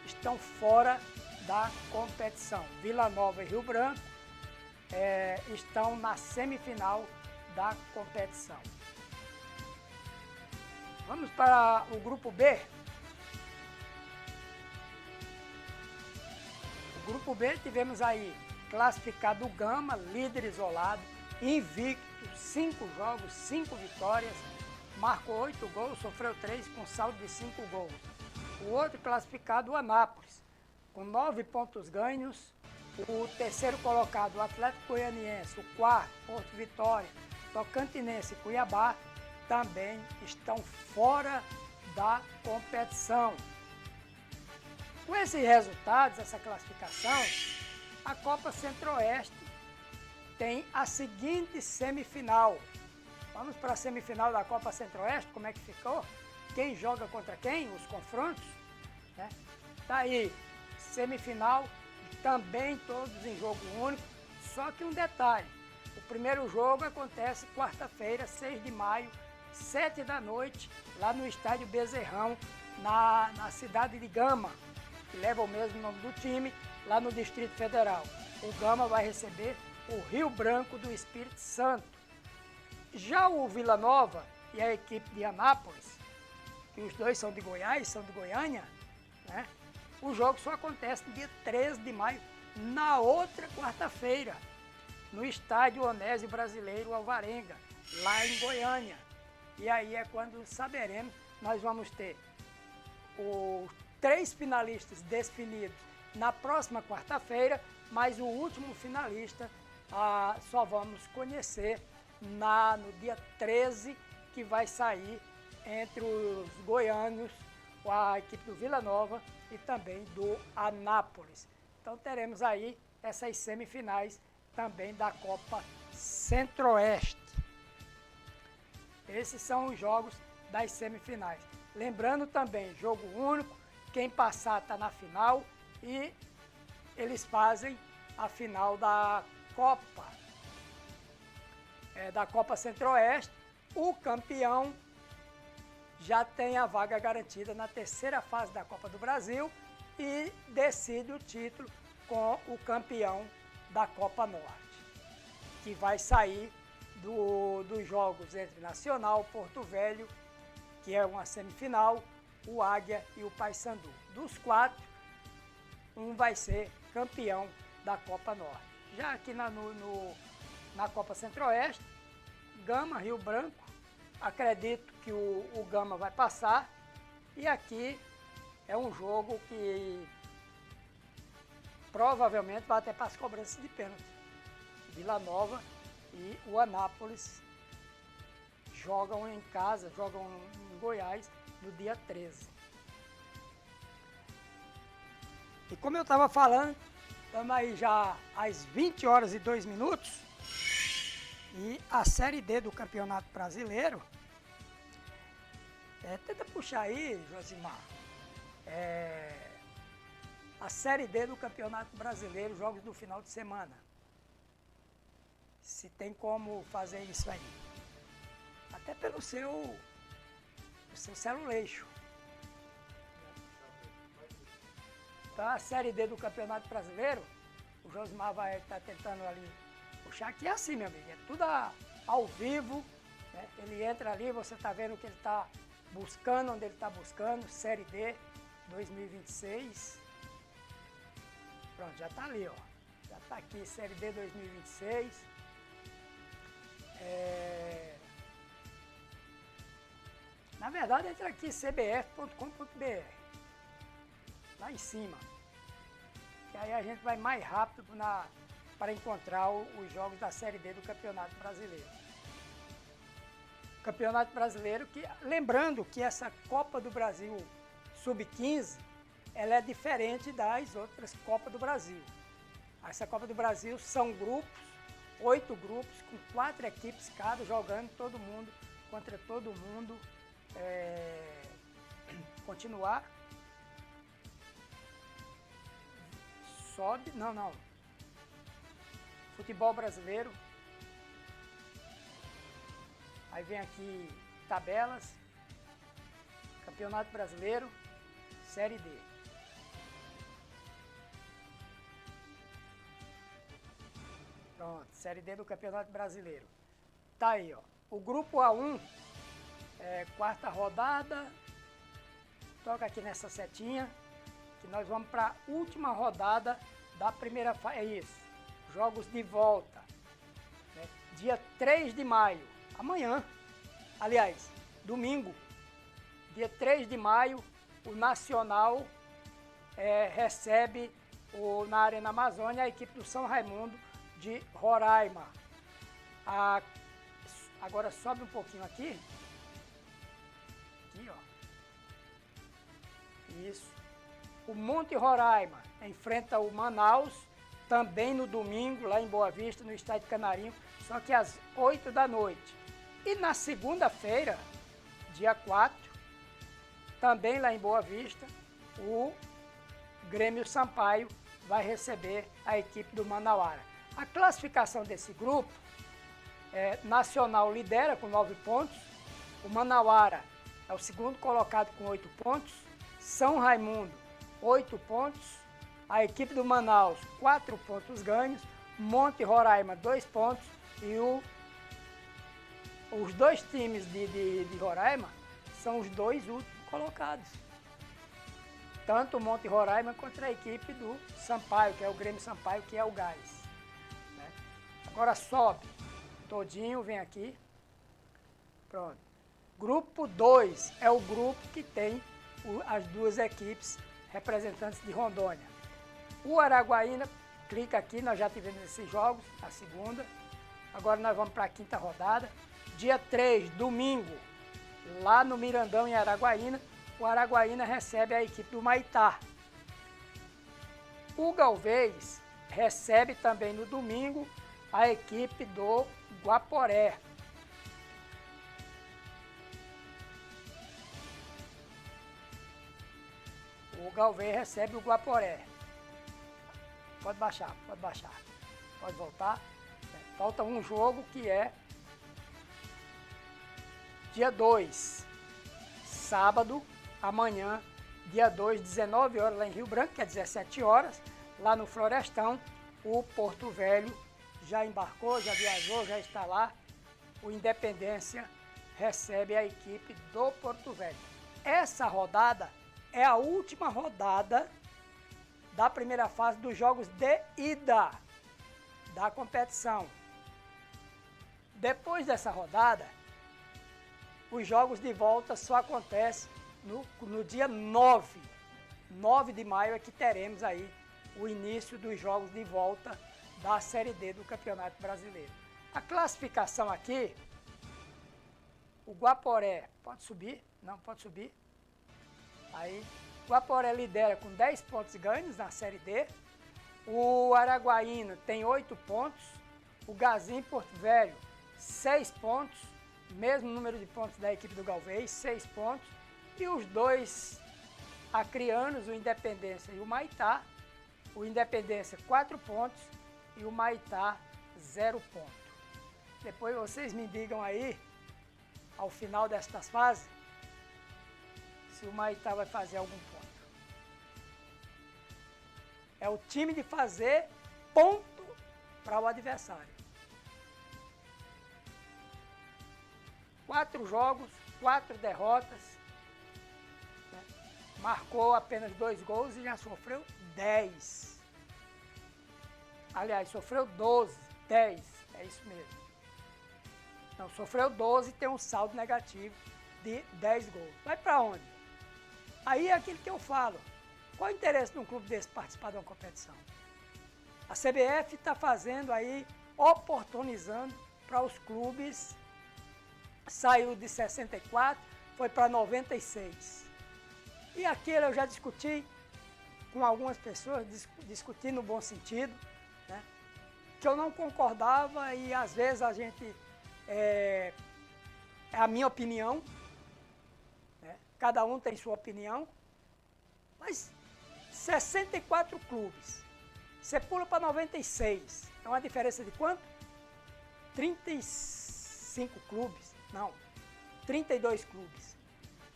estão fora da competição. Vila Nova e Rio Branco estão na semifinal da competição. Vamos para o Grupo B. O Grupo B tivemos aí classificado o Gama, líder isolado, invicto, 5 jogos, 5 vitórias, marcou 8 gols, sofreu 3 com saldo de 5 gols. O outro classificado, o Anápolis, com 9 pontos ganhos. O terceiro colocado, o Atlético Goianiense, o quarto, Porto Vitória, Tocantinense e Cuiabá, também estão fora da competição. Com esses resultados, essa classificação, a Copa Centro-Oeste tem a seguinte semifinal. Vamos para a semifinal da Copa Centro-Oeste, como é que ficou? Quem joga contra quem? Os confrontos? Né? Tá aí, semifinal, também todos em jogo único, só que um detalhe. O primeiro jogo acontece quarta-feira, 6 de maio, 7 da noite, lá no Estádio Bezerrão, na cidade de Gama, que leva o mesmo nome do time, lá no Distrito Federal. O Gama vai receber o Rio Branco do Espírito Santo. Já o Vila Nova e a equipe de Anápolis, que os dois são de Goiás, são de Goiânia, né? O jogo só acontece no dia 13 de maio, na outra quarta-feira, no Estádio Onésio Brasileiro Alvarenga, lá em Goiânia. E aí é quando saberemos, nós vamos ter os 3 finalistas definidos na próxima quarta-feira, mas o último finalista só vamos conhecer no dia 13, que vai sair entre os goianos, a equipe do Vila Nova e também do Anápolis. Então teremos aí essas semifinais também da Copa Centro-Oeste. Esses são os jogos das semifinais. Lembrando também, jogo único, quem passar está na final e eles fazem a final da Copa. Da Copa Centro-Oeste. O campeão já tem a vaga garantida na terceira fase da Copa do Brasil e decide o título com o campeão da Copa Norte, que vai sair dos jogos entre Nacional, Porto Velho, que é uma semifinal, o Águia e o Paysandu. Dos 4, um vai ser campeão da Copa Norte. Já aqui na Copa Centro-Oeste, Gama, Rio Branco, acredito que o Gama vai passar, e aqui é um jogo que provavelmente vai até para as cobranças de pênalti. Vila Nova e o Anápolis jogam em casa, jogam em Goiás no dia 13. E como eu estava falando, estamos aí já às 20 horas e 2 minutos, e a Série D do Campeonato Brasileiro Tenta puxar aí, Josimar. A Série D do Campeonato Brasileiro, jogos do final de semana. Se tem como fazer isso aí. Até pelo seu celuleixo. Então a Série D do Campeonato Brasileiro, o Josimar vai estar tentando ali puxar, que é assim, meu amigo, é tudo ao vivo, né? Ele entra ali, você está vendo o que ele está buscando, onde ele está buscando, Série D 2026. Pronto, já está ali, ó. Já está aqui, Série D 2026. Na verdade, entra aqui cbf.com.br. Lá em cima. Que aí a gente vai mais rápido para encontrar os jogos da Série D do Campeonato Brasileiro. Campeonato Brasileiro, lembrando que essa Copa do Brasil Sub-15, ela é diferente das outras Copas do Brasil. Essa Copa do Brasil são grupos, 8 grupos, com 4 equipes cada, jogando todo mundo contra todo mundo. Continuar. Sobe, não. Futebol brasileiro. Aí vem aqui tabelas. Campeonato Brasileiro, Série D. Pronto, Série D do Campeonato Brasileiro. Tá aí, ó. O grupo A1, quarta rodada. Toca aqui nessa setinha. Que nós vamos para a última rodada da primeira fase. É isso. Jogos de volta. Né? Dia 3 de maio. Amanhã. Aliás, domingo. Dia 3 de maio, o Nacional recebe na Arena Amazônia a equipe do São Raimundo de Roraima. Agora sobe um pouquinho aqui. Aqui, ó. Isso. O Monte Roraima enfrenta o Manaus, também no domingo, lá em Boa Vista, no Estádio Canarinho, só que às 8 da noite. E na segunda-feira, dia 4, também lá em Boa Vista, o Grêmio Sampaio vai receber a equipe do Manauara. A classificação desse grupo, Nacional lidera com 9 pontos, o Manauara é o segundo colocado com 8 pontos, São Raimundo 8 pontos, a equipe do Manaus 4 pontos ganhos, Monte Roraima 2 pontos e os dois times de Roraima são os 2 últimos colocados. Tanto o Monte Roraima contra a equipe do Sampaio, que é o Grêmio Sampaio, que é o Gás. Né? Agora sobe todinho, vem aqui. Pronto. Grupo 2 é o grupo que tem as duas equipes representantes de Rondônia. O Araguaína, clica aqui, nós já tivemos esses jogos, a segunda. Agora nós vamos para a quinta rodada. Dia 3, domingo, lá no Mirandão, em Araguaína, o Araguaína recebe a equipe do Maitá. O Galvez recebe também no domingo a equipe do Guaporé. O Galvez recebe o Guaporé. Pode baixar. Pode voltar. Falta um jogo que é dia 2, sábado, amanhã, dia 2, 19 horas lá em Rio Branco, que é 17 horas, lá no Florestão, o Porto Velho já embarcou, já viajou, já está lá. O Independência recebe a equipe do Porto Velho. Essa rodada é a última rodada da primeira fase dos jogos de ida da competição. Depois dessa rodada, os jogos de volta só acontecem no dia 9 de maio é que teremos aí o início dos jogos de volta da Série D do Campeonato Brasileiro. A classificação aqui, o Guaporé, pode subir? Não, pode subir. Aí, o Guaporé lidera com 10 pontos ganhos na Série D. O Araguaína tem 8 pontos. O Gazim Porto Velho, 6 pontos. mesmo número de pontos da equipe do Galvez, 6 pontos. E os dois acrianos, o Independência e o Maitá. O Independência 4 pontos e o Maitá 0 ponto. Depois vocês me digam aí, ao final destas fases, se o Maitá vai fazer algum ponto. É o time de fazer ponto para o adversário. 4 jogos, 4 derrotas, né? Marcou apenas 2 gols e já sofreu 10. Aliás, sofreu 12, 10, é isso mesmo. Não, sofreu 12 e tem um saldo negativo de 10 gols. Vai para onde? Aí é aquilo que eu falo. Qual o interesse de um clube desse participar de uma competição? A CBF está fazendo aí, oportunizando para os clubes. Saiu de 64, foi para 96. E aquilo eu já discuti com algumas pessoas, discuti no bom sentido, né? Que eu não concordava e às vezes a gente, é a minha opinião, né? Cada um tem sua opinião, mas 64 clubes, você pula para 96, é uma diferença de quanto? 35 clubes. Não, 32 clubes.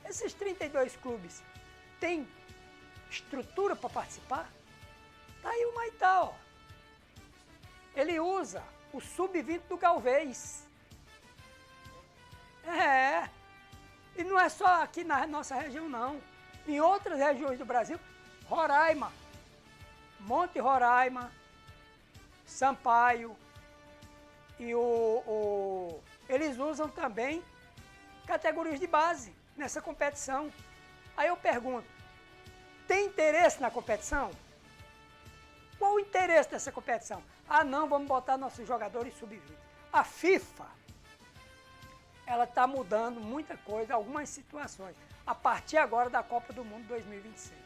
Esses 32 clubes têm estrutura para participar? Tá aí o Maitá, ó. Ele usa o sub-20 do Galvez. É. E não é só aqui na nossa região, não. Em outras regiões do Brasil, Roraima, Monte Roraima, Sampaio e eles usam também categorias de base nessa competição. Aí eu pergunto, tem interesse na competição? Qual o interesse dessa competição? Ah, não, vamos botar nossos jogadores sub-20. A FIFA, ela está mudando muita coisa, algumas situações, a partir agora da Copa do Mundo 2026.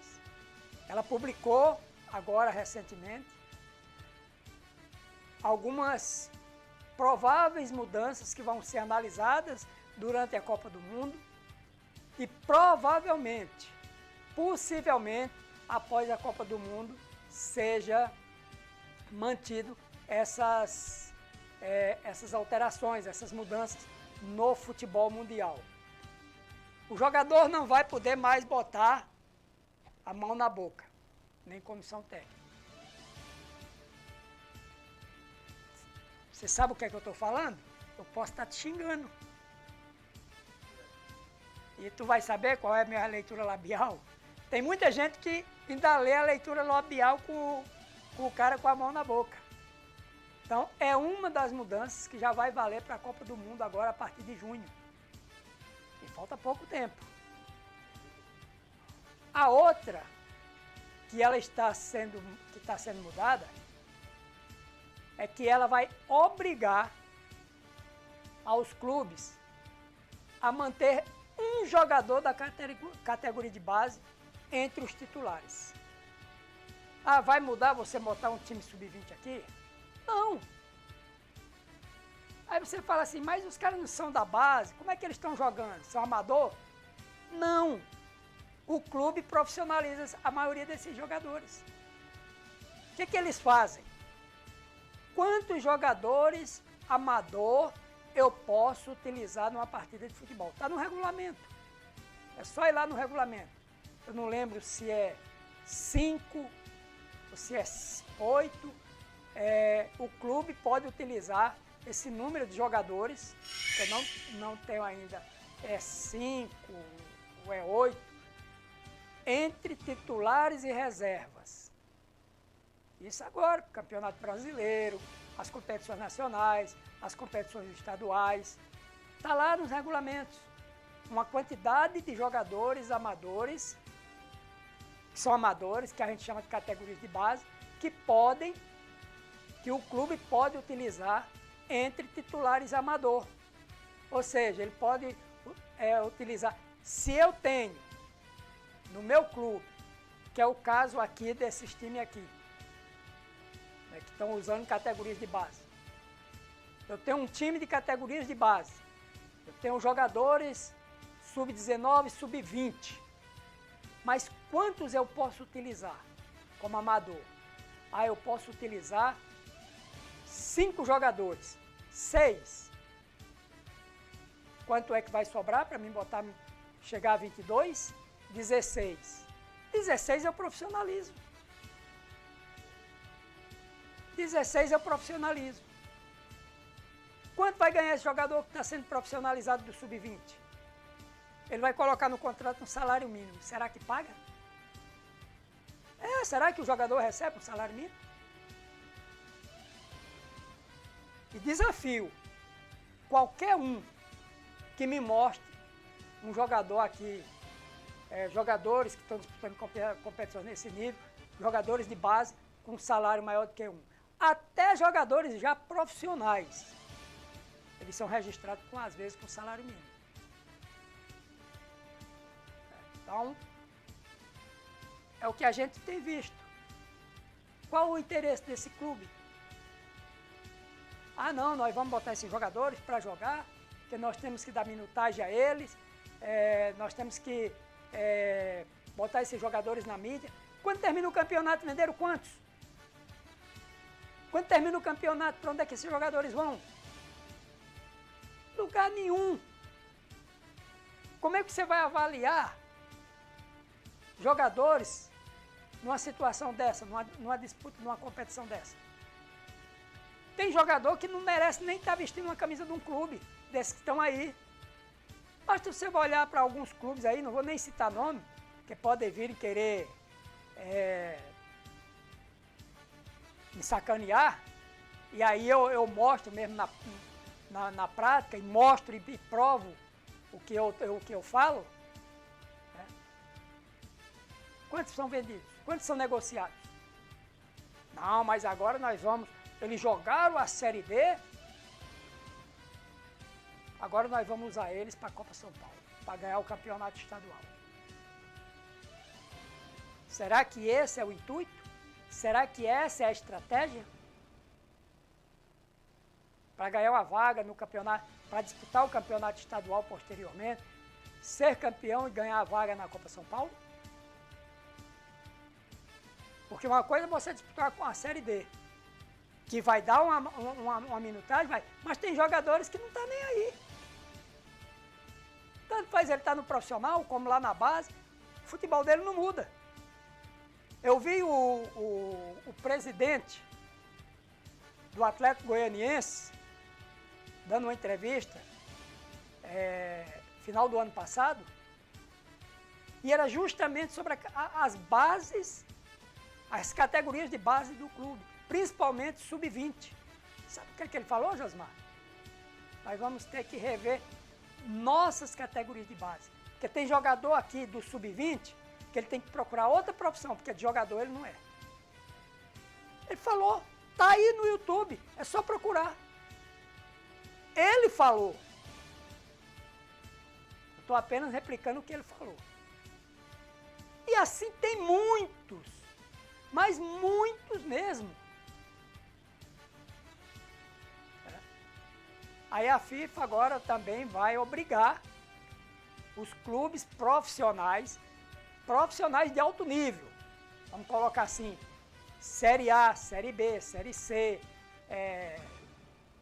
Ela publicou, agora recentemente, algumas prováveis mudanças que vão ser analisadas durante a Copa do Mundo e provavelmente, possivelmente, após a Copa do Mundo, seja mantido essas alterações, essas mudanças no futebol mundial. O jogador não vai poder mais botar a mão na boca, nem comissão técnica. Você sabe o que é que eu estou falando? Eu posso estar te xingando. E tu vai saber qual é a minha leitura labial? Tem muita gente que ainda lê a leitura labial com o cara com a mão na boca. Então, é uma das mudanças que já vai valer para a Copa do Mundo agora a partir de junho. E falta pouco tempo. A outra, que está sendo mudada, é que ela vai obrigar aos clubes a manter um jogador da categoria de base entre os titulares. Ah, vai mudar você botar um time sub-20 aqui? Não. Aí você fala assim, mas os caras não são da base, como é que eles estão jogando? São amador? Não. O clube profissionaliza a maioria desses jogadores. O que eles fazem? Quantos jogadores amador eu posso utilizar numa partida de futebol? Está no regulamento. É só ir lá no regulamento. Eu não lembro se é 5 ou se é 8. O clube pode utilizar esse número de jogadores, que eu não tenho ainda, é 5 ou é 8, entre titulares e reservas. Isso agora, Campeonato Brasileiro, as competições nacionais, as competições estaduais, está lá nos regulamentos. Uma quantidade de jogadores amadores, que são amadores, que a gente chama de categorias de base, que o clube pode utilizar entre titulares e amador. Ou seja, ele pode utilizar, se eu tenho no meu clube, que é o caso aqui desses times aqui, né, que estão usando categorias de base. Eu tenho um time de categorias de base Eu tenho jogadores sub-19, sub-20. Mas quantos eu posso utilizar como amador? Eu posso utilizar 5 jogadores, 6. Quanto é que vai sobrar para mim chegar a 22? 16. 16 é o profissionalismo. 16 é o profissionalismo. Quanto vai ganhar esse jogador que está sendo profissionalizado do sub-20? Ele vai colocar no contrato um salário mínimo. Será que paga? Será que o jogador recebe um salário mínimo? E desafio qualquer um que me mostre um jogador aqui, jogadores que estão disputando competições nesse nível, jogadores de base com um salário maior do que um. Até jogadores já profissionais, eles são registrados às vezes com salário mínimo. Então, é o que a gente tem visto. Qual o interesse desse clube? Não, nós vamos botar esses jogadores para jogar, porque nós temos que dar minutagem a eles, nós temos que botar esses jogadores na mídia. Quando termina o campeonato, venderam quantos? Quando termina o campeonato, para onde é que esses jogadores vão? Lugar nenhum. Como é que você vai avaliar jogadores numa situação dessa, numa disputa, numa competição dessa? Tem jogador que não merece nem estar vestindo uma camisa de um clube, desses que estão aí. Basta você olhar para alguns clubes aí, não vou nem citar nome, que podem vir e querer me sacanear, e aí eu mostro mesmo na prática, e mostro e provo o que eu falo. Quantos são vendidos? Quantos são negociados? Não, mas agora nós vamos... Eles jogaram a Série D, agora nós vamos usar eles para a Copa São Paulo, para ganhar o campeonato estadual. Será que esse é o intuito? Será que essa é a estratégia? Para ganhar uma vaga no campeonato, para disputar o campeonato estadual posteriormente, ser campeão e ganhar a vaga na Copa São Paulo? Porque uma coisa é você disputar com a Série D, que vai dar uma minutagem, mas tem jogadores que não estão nem aí. Tanto faz ele estar no profissional, como lá na base, o futebol dele não muda. Eu vi o presidente do Atlético Goianiense dando uma entrevista final do ano passado, e era justamente sobre as bases, as categorias de base do clube, principalmente sub-20. Sabe o que ele falou, Josmar? Nós vamos ter que rever nossas categorias de base. Porque tem jogador aqui do sub-20 que ele tem que procurar outra profissão, porque de jogador ele não é. Ele falou, tá aí no YouTube, é só procurar. Ele falou. Eu estou apenas replicando o que ele falou. E assim tem muitos, mas muitos mesmo. Aí a FIFA agora também vai obrigar os clubes profissionais de alto nível, vamos colocar assim, Série A, Série B, Série C,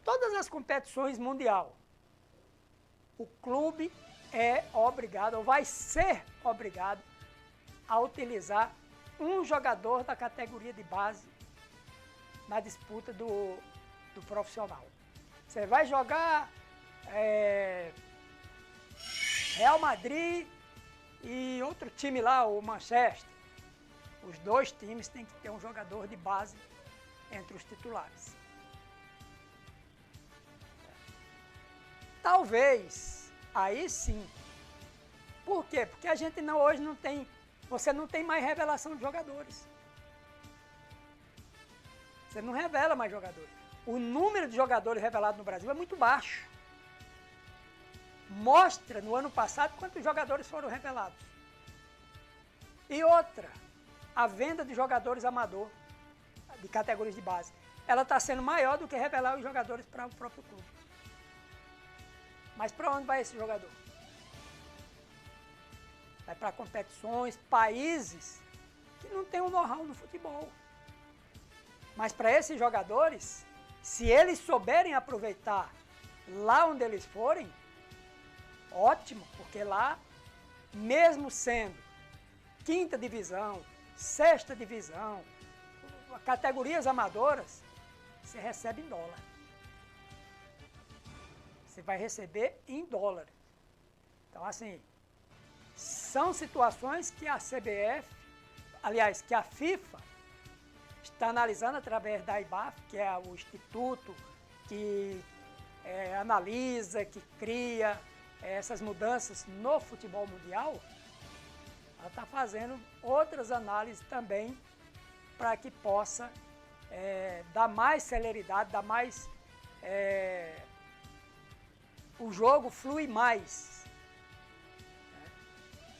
todas as competições mundial, o clube é obrigado, ou vai ser obrigado, a utilizar um jogador da categoria de base na disputa do profissional. Você vai jogar Real Madrid e outro time lá, o Manchester. Os dois times têm que ter um jogador de base entre os titulares. Talvez, aí sim. Por quê? Porque a gente hoje não tem, você não tem mais revelação de jogadores. Você não revela mais jogadores. O número de jogadores revelados no Brasil é muito baixo. Mostra no ano passado quantos jogadores foram revelados. E outra, a venda de jogadores amador, de categorias de base, ela está sendo maior do que revelar os jogadores para o próprio clube. Mas para onde vai esse jogador? Vai para competições, países que não tem um know-how no futebol. Mas para esses jogadores, se eles souberem aproveitar lá onde eles forem, ótimo, porque lá, mesmo sendo 5ª divisão, 6ª divisão, categorias amadoras, você recebe em dólar. Você vai receber em dólar. Então, assim, são situações que a CBF, aliás, que a FIFA está analisando através da IBAF, que é o instituto que analisa, que cria essas mudanças no futebol mundial. Ela está fazendo outras análises também para que possa dar mais celeridade, dar mais... o jogo flui mais.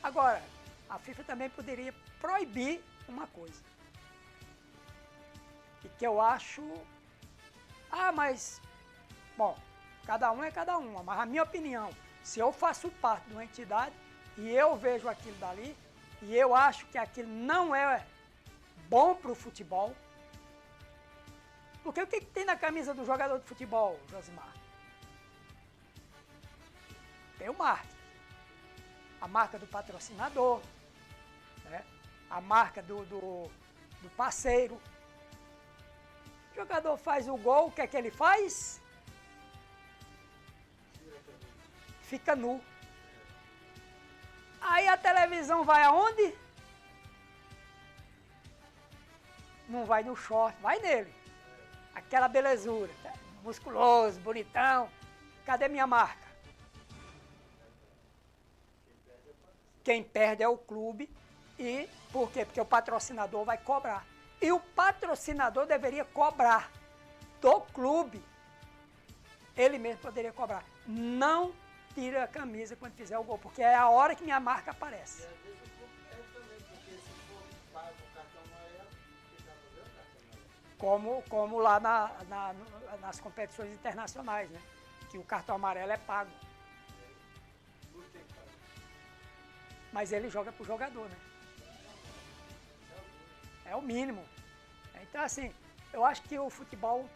Agora, a FIFA também poderia proibir uma coisa. E que eu acho... mas... Bom, cada um é cada um, mas a minha opinião, se eu faço parte de uma entidade e eu vejo aquilo dali, e eu acho que aquilo não é bom para o futebol, porque o que tem na camisa do jogador de futebol, Josimar? Tem o marketing. A marca do patrocinador, né? A marca do parceiro. O jogador faz o gol, o que é que ele faz? Fica nu. Aí a televisão vai aonde? Não vai no short, vai nele. Aquela belezura, musculoso, bonitão. Cadê minha marca? Quem perde é o clube. E por quê? Porque o patrocinador vai cobrar. E o patrocinador deveria cobrar do clube. Ele mesmo poderia cobrar. Não tira a camisa quando fizer o gol, porque é a hora que minha marca aparece. E às vezes o clube perde também, porque se for pago o cartão amarelo, fica fazendo o cartão amarelo. Como lá nas competições internacionais, né? Que o cartão amarelo é pago. Mas ele joga pro jogador, né? É o mínimo. Então, assim, eu acho que o futebol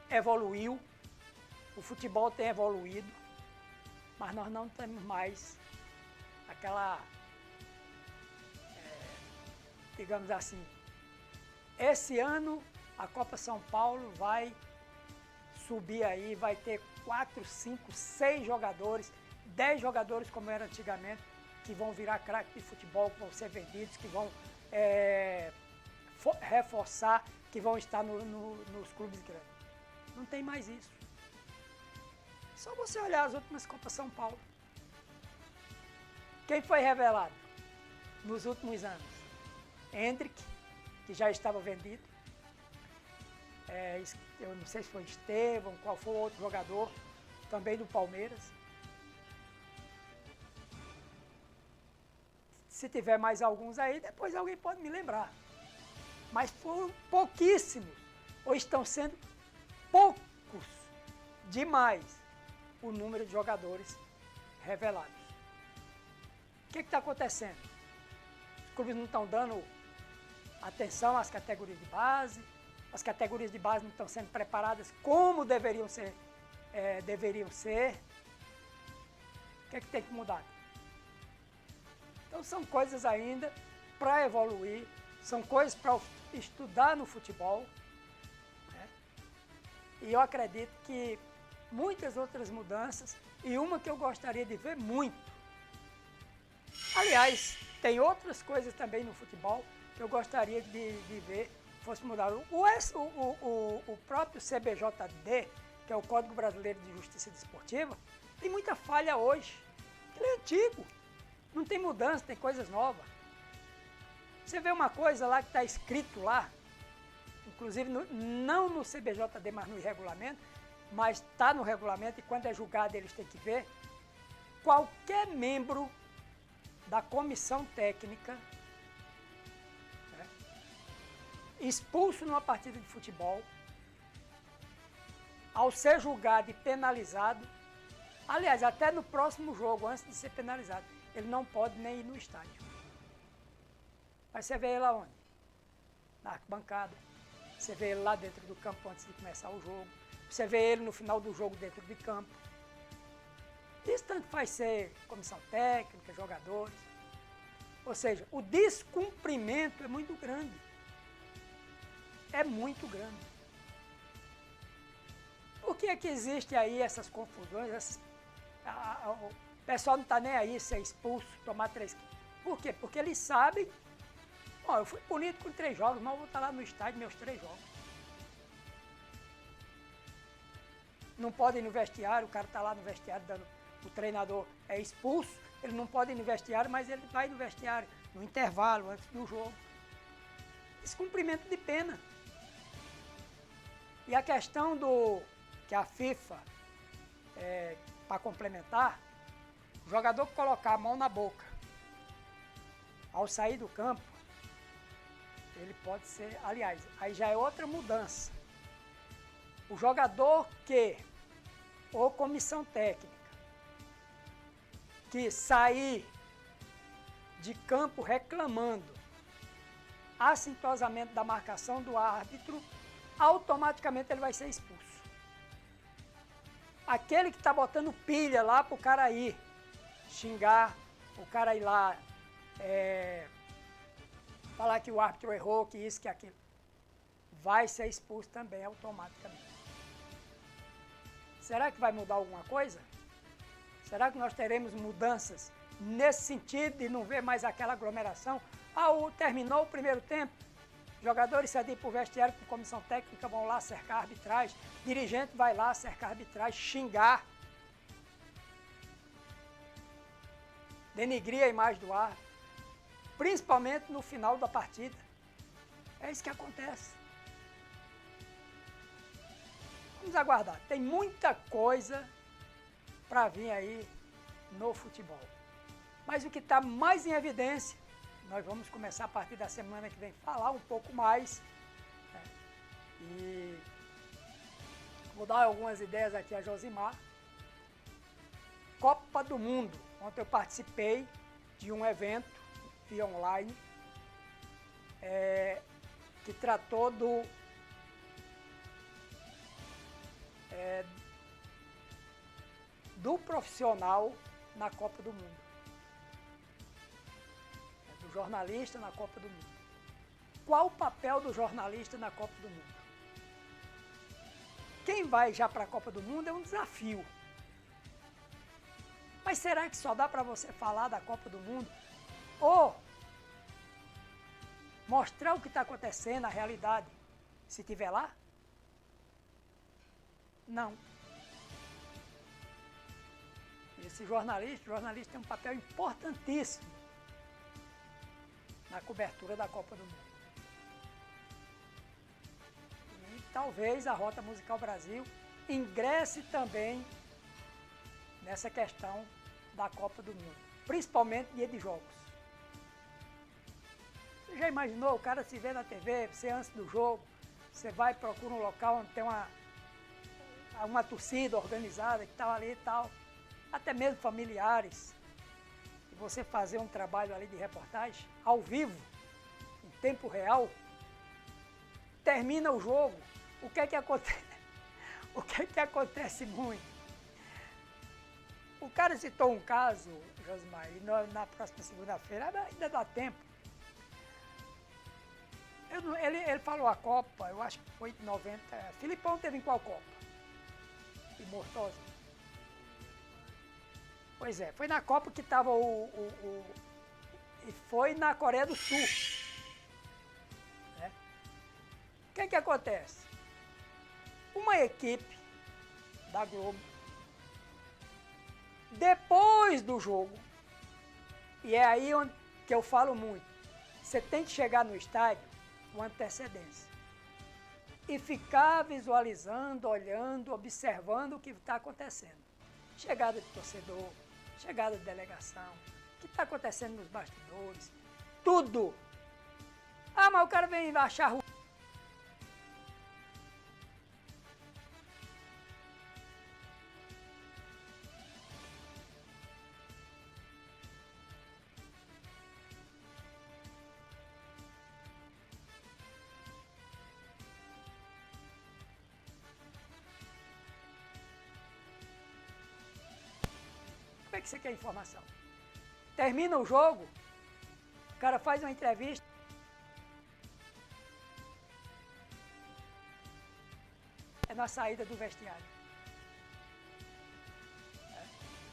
evoluiu, o futebol tem evoluído, mas nós não temos mais aquela, digamos assim, esse ano a Copa São Paulo vai subir aí, vai ter 4, 5, 6 jogadores, 10 jogadores como era antigamente, que vão virar craque de futebol, que vão ser vendidos, que vão reforçar, que vão estar nos clubes grandes. Não tem mais isso. Só você olhar as últimas Copas São Paulo. Quem foi revelado nos últimos anos? Hendrick, que já estava vendido. Eu não sei se foi Estevão, qual foi o outro jogador, também do Palmeiras. Se tiver mais alguns aí, depois alguém pode me lembrar. Mas foram pouquíssimos, ou estão sendo poucos demais o número de jogadores revelados. O que está acontecendo? Os clubes não estão dando atenção às categorias de base, as categorias de base não estão sendo preparadas como deveriam ser. O que tem que mudar? Então são coisas ainda para evoluir, são coisas para estudar no futebol, né? E eu acredito que muitas outras mudanças, e uma que eu gostaria de ver muito. Aliás, tem outras coisas também no futebol que eu gostaria de ver fosse mudado. O próprio CBJD, que é o Código Brasileiro de Justiça Desportiva, tem muita falha hoje. Ele é antigo. Não tem mudança, tem coisas novas. Você vê uma coisa lá que está escrito lá, inclusive não no CBJD, mas no regulamento, mas está no regulamento e quando é julgado eles têm que ver. Qualquer membro da comissão técnica, né, expulso numa partida de futebol, ao ser julgado e penalizado, Aliás, até no próximo jogo, antes de ser penalizado, ele não pode nem ir no estádio. Mas você vê ele aonde? Na arquibancada. Você vê ele lá dentro do campo antes de começar o jogo. Você vê ele no final do jogo dentro de campo. Isso tanto faz ser comissão técnica, jogadores. Ou seja, o descumprimento é muito grande. É muito grande. Por que é que existe aí essas confusões? O pessoal não está nem aí ser expulso, tomar 3. Por quê? Porque eles sabem, ó, eu fui punido com 3 jogos, mas eu vou estar lá no estádio meus 3 jogos. Não pode ir no vestiário, o cara está lá no vestiário, o treinador é expulso, ele não pode ir no vestiário, mas ele vai no vestiário, no intervalo, antes do jogo. Descumprimento de pena. E a questão que a FIFA, para complementar, o jogador que colocar a mão na boca ao sair do campo, ele pode ser, aliás, aí já é outra mudança. O jogador ou comissão técnica, que sair de campo reclamando assintosamente da marcação do árbitro, automaticamente ele vai ser expulso. Aquele que está botando pilha lá para o cara ir xingar, o cara ir lá falar que o árbitro errou, que isso, que aquilo, vai ser expulso também automaticamente. Será que vai mudar alguma coisa? Será que nós teremos mudanças nesse sentido de não ver mais aquela aglomeração? Terminou o primeiro tempo, jogadores cedidos para o vestiário com comissão técnica vão lá cercar a arbitragem, dirigente vai lá cercar a arbitragem, xingar, denegrir a imagem do árbitro, principalmente no final da partida. É isso que acontece. Vamos aguardar. Tem muita coisa para vir aí no futebol. Mas o que está mais em evidência, nós vamos começar a partir da semana que vem falar um pouco mais. Né? E vou dar algumas ideias aqui a Josimar. Copa do Mundo. Ontem eu participei de um evento via online que tratou do profissional na Copa do Mundo. Do jornalista na Copa do Mundo. Qual o papel do jornalista na Copa do Mundo? Quem vai já para a Copa do Mundo é um desafio. Mas será que só dá para você falar da Copa do Mundo? Ou mostrar o que está acontecendo, a realidade, se estiver lá? Não. Esse jornalista tem um papel importantíssimo na cobertura da Copa do Mundo. E talvez a Rota Musical Brasil ingresse também nessa questão da Copa do Mundo, principalmente dia de jogos. Você já imaginou, o cara se vê na TV, você antes do jogo, você vai e procura um local onde tem uma torcida organizada que está ali e tal, até mesmo familiares, e você fazer um trabalho ali de reportagem, ao vivo, em tempo real, termina o jogo, o que é que acontece? O que é que acontece muito? O cara citou um caso, Josimar, e na próxima segunda-feira, ainda dá tempo. Ele falou a Copa, eu acho que foi de 90. Filipão teve em qual Copa? E Mortosa. Pois é, foi na Copa que estava e foi na Coreia do Sul. Né? O que é que acontece? Uma equipe da Globo, depois do jogo, e é aí onde que eu falo muito, você tem que chegar no estádio com antecedência e ficar visualizando, olhando, observando o que está acontecendo. Chegada de torcedor, chegada de delegação, o que está acontecendo nos bastidores, tudo. Ah, mas o cara vem achar ruim. que você quer informação? Termina o jogo, o cara faz uma entrevista. É na saída do vestiário.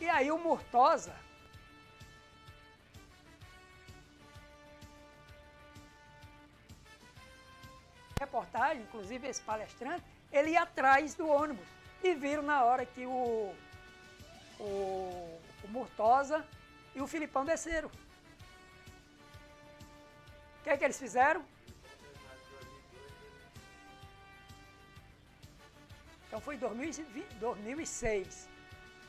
E aí o Murtosa reportagem, inclusive esse palestrante, ele ia atrás do ônibus e viram na hora que o Murtosa e o Filipão desceram. O que é que eles fizeram? Então foi 2006,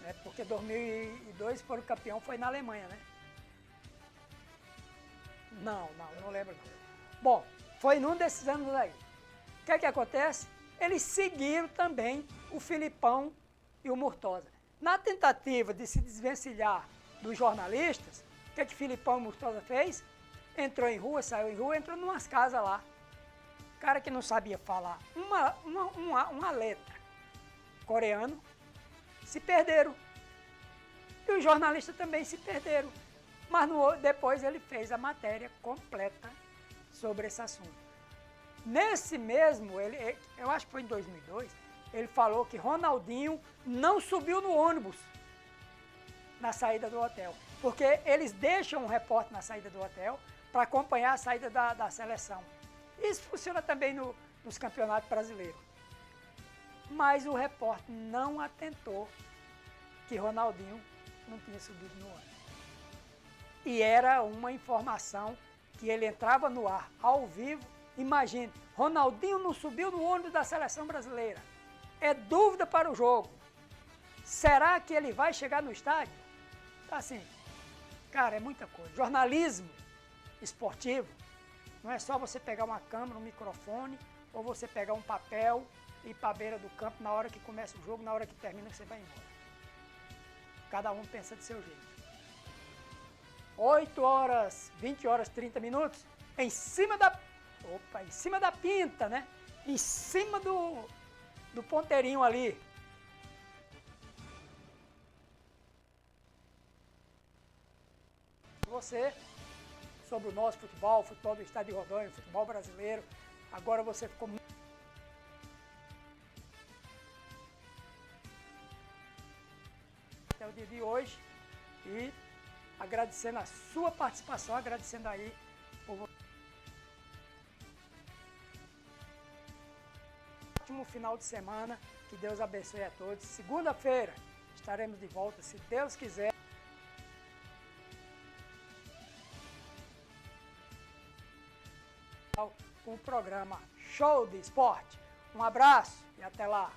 né? Porque 2002 foram campeão, foi na Alemanha, né? Não lembro não. Bom, foi num desses anos aí. O que é que acontece? Eles seguiram também o Filipão e o Murtosa. Na tentativa de se desvencilhar dos jornalistas, o que é que Filipão e Murtosa fez? Entrou em rua, saiu em rua, entrou em umas casas lá. Cara que não sabia falar uma letra coreano, se perderam. E os jornalistas também se perderam. Mas depois ele fez a matéria completa sobre esse assunto. Nesse mesmo, eu acho que foi em 2002, ele falou que Ronaldinho não subiu no ônibus na saída do hotel. Porque eles deixam um repórter na saída do hotel para acompanhar a saída da seleção. Isso funciona também nos campeonatos brasileiros. Mas o repórter não atentou que Ronaldinho não tinha subido no ônibus. E era uma informação que ele entrava no ar ao vivo. Imagine, Ronaldinho não subiu no ônibus da seleção brasileira. É dúvida para o jogo. Será que ele vai chegar no estádio? Assim, cara, é muita coisa. Jornalismo esportivo não é só você pegar uma câmera, um microfone, ou você pegar um papel e ir para a beira do campo na hora que começa o jogo, na hora que termina você vai embora. Cada um pensa do seu jeito. 8 horas, 20 horas, 30 minutos, em cima da pinta, né? Em cima do ponteirinho ali. Você, sobre o nosso futebol, o futebol do estado de Rondônia, o futebol brasileiro, agora você ficou muito... Até o dia de hoje, e agradecendo a sua participação, agradecendo aí por ótimo final de semana, que Deus abençoe a todos. Segunda-feira estaremos de volta, se Deus quiser. Com o programa Show de Esporte. Um abraço e até lá.